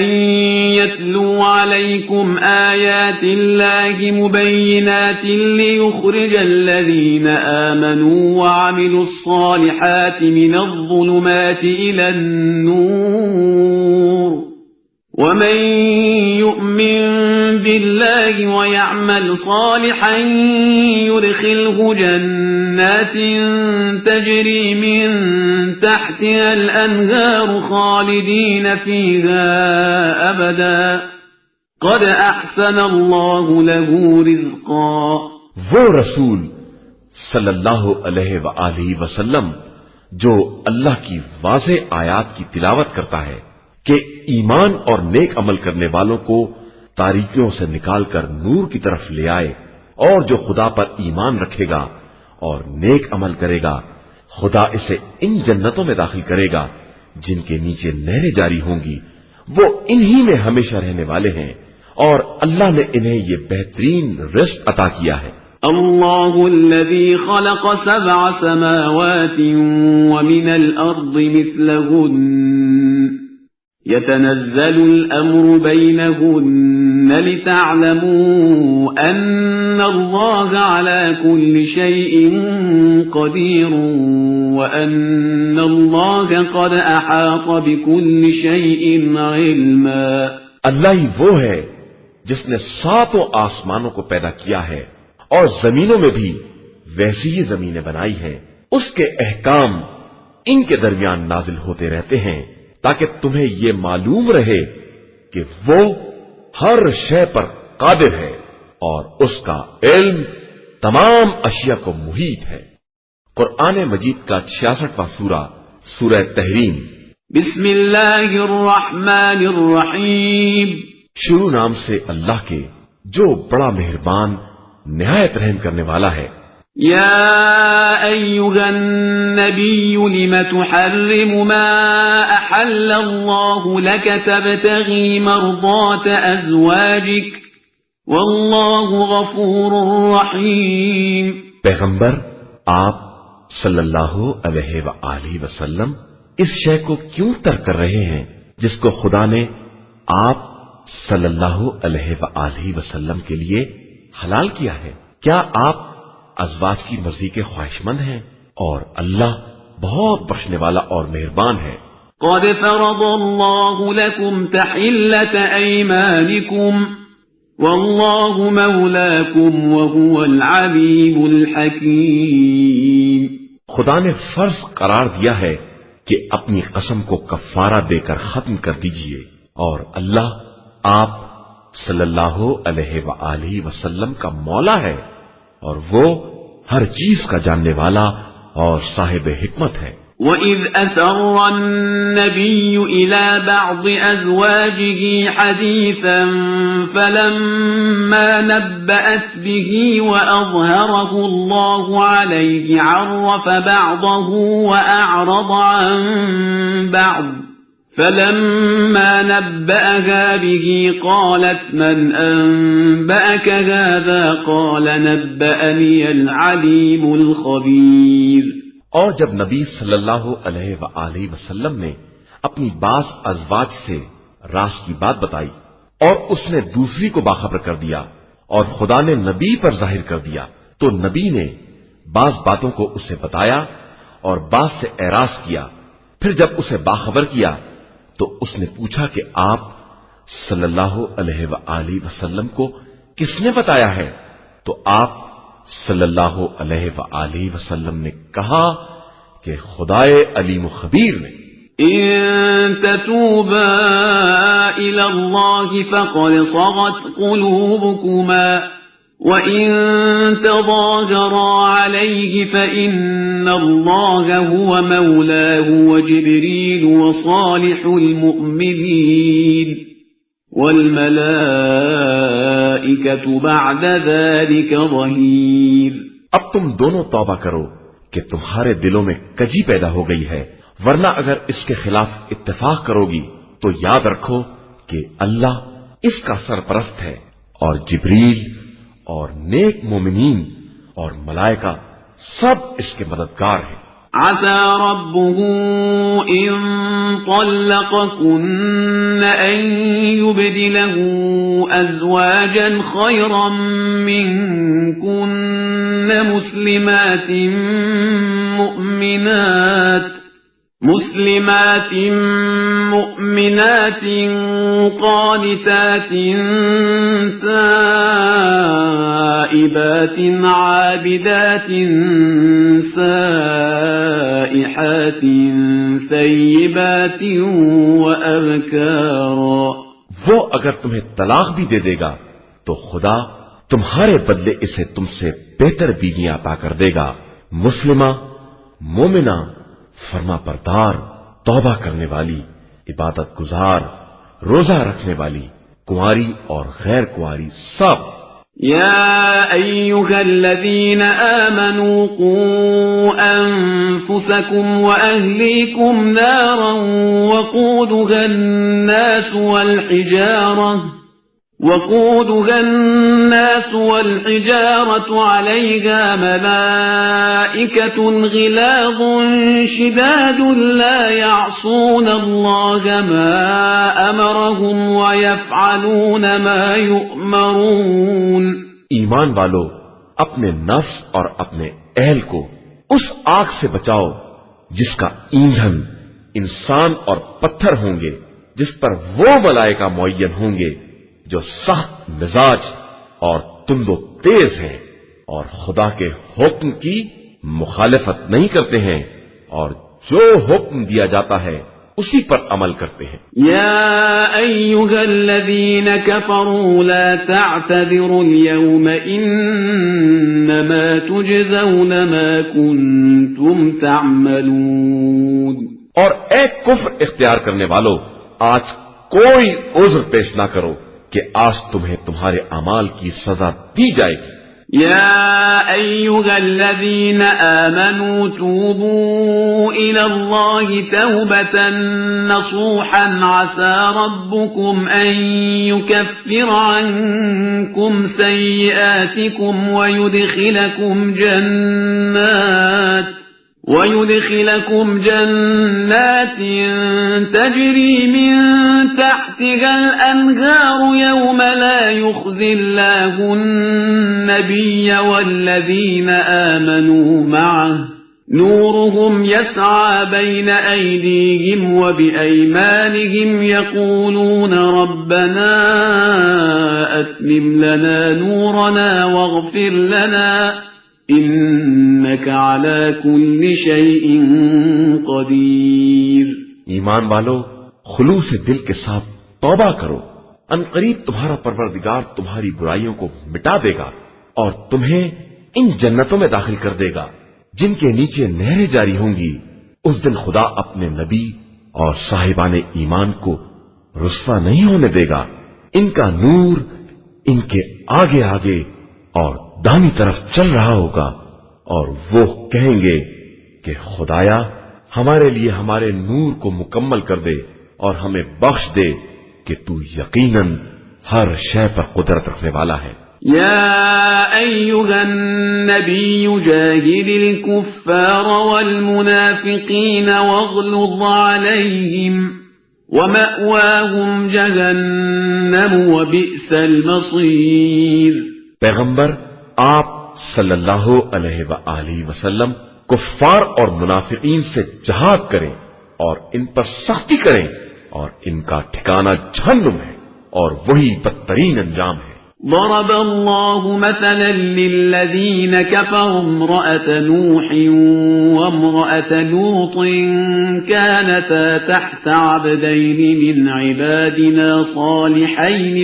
يتلو عليكم آيات الله مبينات ليخرج الذين آمنوا وعملوا الصالحات من الظلمات إلى النور ومن يؤمن بالله ويعمل صالحا يدخله جنات تجري من تحتها الأنهار خالدين فيها أبدا قد أحسن الله له رزقا. وہ رسول صلی اللہ علیہ وآلہ وسلم جو اللہ کی واضح آیات کی تلاوت کرتا ہے کہ ایمان اور نیک عمل کرنے والوں کو تاریکیوں سے نکال کر نور کی طرف لے آئے، اور جو خدا پر ایمان رکھے گا اور نیک عمل کرے گا خدا اسے ان جنتوں میں داخل کرے گا جن کے نیچے نہریں جاری ہوں گی، وہ انہی میں ہمیشہ رہنے والے ہیں، اور اللہ نے انہیں یہ بہترین رزق عطا کیا ہے. اللہ الذي خلق 7 سماوات ومن الأرض مثلهن يتنزل الأمر بينهن لتعلموا أن الله على كل شيء قدير وأن الله قد أحاط بكل شيء علما. اللہ ہی وہ ہے جس نے 7 آسمانوں کو پیدا کیا ہے اور زمینوں میں بھی ویسی ہی زمینیں بنائی ہیں، اس کے احکام ان کے درمیان نازل ہوتے رہتے ہیں تاکہ تمہیں یہ معلوم رہے کہ وہ ہر شے پر قادر ہے اور اس کا علم تمام اشیاء کو محیط ہے. قرآن مجید کا 66واں سورہ سورہ تحریم. بسم اللہ الرحمن الرحیم. شروع نام سے اللہ کے جو بڑا مہربان نہایت رحم کرنے والا ہے. یا ایھا النبی لم تحرم ما احل اللہ لک تبتغی مرضات ازواجک واللہ غفور رحیم. پیغمبر آپ صلی اللہ علیہ وآلہ وسلم اس شے کو کیوں ترک کر رہے ہیں جس کو خدا نے آپ صلی اللہ علیہ وآلہ وسلم کے لیے حلال کیا ہے؟ کیا آپ ازواج کی مرضی کے خواہشمند ہیں؟ اور اللہ بہت بخشنے والا اور مہربان ہے. قد فرض اللہ لکم تحلة ایمانکم واللہ مولاکم وهو العلیم الحکیم. خدا نے فرض قرار دیا ہے کہ اپنی قسم کو کفارہ دے کر ختم کر دیجئے، اور اللہ آپ صلی اللہ علیہ وآلہ وسلم کا مولا ہے اور وہ ہر چیز کا جاننے والا اور صاحب حکمت ہے. وَإِذْ أَسَرَّ النَّبِيُّ إِلَى بَعْضِ أَزْوَاجِهِ حَدِيثًا فَلَمَّا نَبَّأَتْ بِهِ وَأَظْهَرَهُ اللَّهُ عَلَيْهِ عَرَّفَ بَعْضَهُ وَأَعْرَضَ عَن بَعْضٍ فَلَمَّا نَبَّأَهَا بِهِ قَالَتْ مَنْ أَنبَأَكَ هَذَا قَالَ نَبَّأَنِيَ الْعَلِيمُ الْخَبِيرُ. اور جب نبی صلی اللہ علیہ وآلہ وسلم نے اپنی بعض ازواج سے راز کی بات بتائی اور اس نے دوسری کو باخبر کر دیا اور خدا نے نبی پر ظاہر کر دیا، تو نبی نے بعض باتوں کو اسے بتایا اور بعض سے اعراض کیا. پھر جب اسے باخبر کیا تو اس نے پوچھا کہ آپ صلی اللہ علیہ وآلہ وسلم کو کس نے بتایا ہے؟ تو آپ صلی اللہ علیہ وآلہ وسلم نے کہا کہ خدائے علیم و خبیر نے. ان تتوبا الى اللہ فقد صغت قلوبكما وَإِن تَظَاهَرَا عَلَيْهِ فَإِنَّ اللَّهَ هُوَ مَوْلَاهُ وَجِبْرِيلُ وَصَالِحُ الْمُؤْمِنِينَ وَالْمَلَائِكَةُ بَعْدَ ذَلِكَ ظَهِيرٌ. اب تم دونوں توبہ کرو کہ تمہارے دلوں میں کجی پیدا ہو گئی ہے، ورنہ اگر اس کے خلاف اتفاق کرو گی تو یاد رکھو کہ اللہ اس کا سرپرست ہے اور جبریل اور نیک مومنین اور ملائکہ سب اس کے مددگار ہیں. عسى ربه إن طلقكن أن يبدله أزواجا خيرا منكن مسلمات مؤمنات قانتات تائبات عابدات سائحات ثيبات وأبكارا۔ وہ اگر تمہیں طلاق بھی دے دے گا تو خدا تمہارے بدلے اسے تم سے بہتر بیویاں عطا کر دے گا، مسلمہ، مومنہ، فرما بردار، توبہ کرنے والی، عبادت گزار، روزہ رکھنے والی، کنواری اور غیر کنواری سب۔ يا أيها الذين آمنوا قوا أنفسكم وأهليكم نارا وقودها الناس والحجارة عليها ملائكة غلاظ شداد لا يعصون الله ما أمرهم ويفعلون ما يؤمرون۔ ایمان والو، اپنے نفس اور اپنے اہل کو اس آگ سے بچاؤ جس کا ایندھن انسان اور پتھر ہوں گے، جس پر وہ ملائکہ معین ہوں گے جو سخت مزاج اور تند و تیز ہیں اور خدا کے حکم کی مخالفت نہیں کرتے ہیں اور جو حکم دیا جاتا ہے اسی پر عمل کرتے ہیں۔ يا أيها الذين كفروا لا تعتذروا اليوم إنما تجزون ما كنتم تعملون۔ اور اے کفر اختیار کرنے والو، آج کوئی عذر پیش نہ کرو کہ آج تمہیں تمہارے اعمال کی سزا دی جائے گی۔ يا أيها الذين آمنوا توبوا إلى الله توبة نصوحا عسى ربكم أن يكفر عنكم سيئاتكم ويدخلكم جنات تجري من تحتها الأنهار يوم لا يخزي الله النبي والذين آمنوا معه نورهم يسعى بين أيديهم وبأيمانهم يقولون ربنا أتمم لنا نورنا واغفر لنا إنك على كل شيء قدير۔ ایمان والو، خلوص دل کے ساتھ توبہ کرو، عنقریب تمہارا پروردگار تمہاری برائیوں کو مٹا دے گا اور تمہیں ان جنتوں میں داخل کر دے گا جن کے نیچے نہریں جاری ہوں گی۔ اس دن خدا اپنے نبی اور صاحبان ایمان کو رسوا نہیں ہونے دے گا، ان کا نور ان کے آگے آگے اور دانی طرف چل رہا ہوگا اور وہ کہیں گے کہ خدایا ہمارے لیے ہمارے نور کو مکمل کر دے اور ہمیں بخش دے کہ تو یقیناً ہر شے پر قدرت رکھنے والا ہے۔ يا أيها النبي جاهد الكفار والمنافقين واغلظ عليهم ومأواهم جهنم وبئس المصير۔ پیغمبر آپ صلی اللہ علیہ وآلہ وسلم کفار اور منافقین سے جہاد کریں اور ان پر سختی کریں اور ان کا ٹھکانہ جہنم ہے اور وہی بدترین انجام ہے۔ ضرب الله مثلا للذين كفروا امرأة نوح وامرأة لوط كانتا تحت عبدين من عبادنا صالحين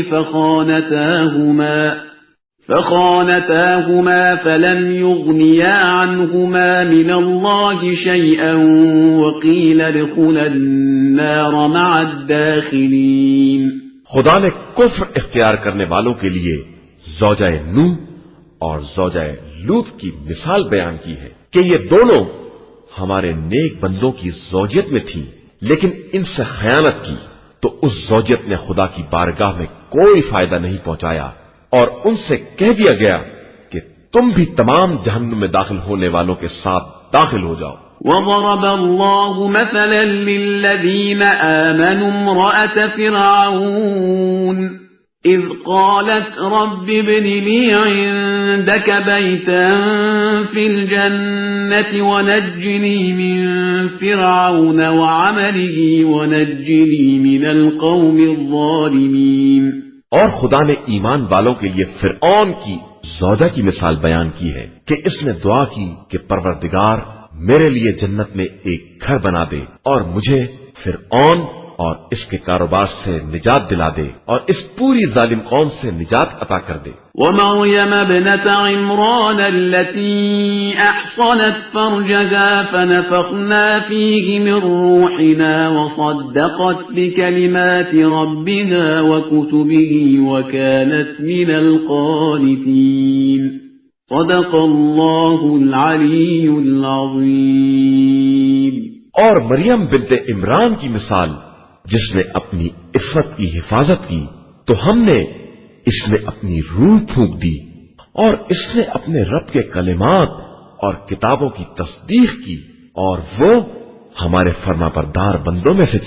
فخانتاهما فلم يغنيا عنهما من الله شيئا وقيل ادخلا النار مع الداخلين۔ خدا نے کفر اختیار کرنے والوں کے لیے زوجہ نوح اور زوجہ لوط کی مثال بیان کی ہے کہ یہ دونوں ہمارے نیک بندوں کی زوجیت میں تھیں، لیکن ان سے خیانت کی تو اس زوجیت نے خدا کی بارگاہ میں کوئی فائدہ نہیں پہنچایا اور ان سے کہہ دیا گیا کہ تم بھی تمام جہنم میں داخل ہونے والوں کے ساتھ داخل ہو جاؤ۔ وضرب الله مثلا للذين آمنوا امرأة فرعون إذ قالت رب ابن لي عندك بيتا في الجنة ونجني من فرعون وعمله ونجني من القوم الظالمين. اور خدا نے ایمان والوں کے لیے فرعون کی زوجہ کی مثال بیان کی ہے کہ اس نے دعا کی کہ پروردگار میرے لیے جنت میں ایک گھر بنا دے اور مجھے فرعون اور اس کے کاروبار سے نجات دلا دے اور اس پوری ظالم قوم سے نجات عطا کر دے. ومريم ابنة عمران التي أحصنت فرجها فنفخنا فيه من روحنا وصدقت بكلمات ربها وكتبه وكانت من القانتين. صدق الله العلي العظيم. اور مریم بنت عمران کی مثال جس نے اپنی عفت کی حفاظت کی تو ہم نے اس میں اپنی روح پھونک دی اور اس نے اپنے رب کے کلمات اور کتابوں کی تصدیق کی اور وہ ہمارے فرما بردار بندوں میں سے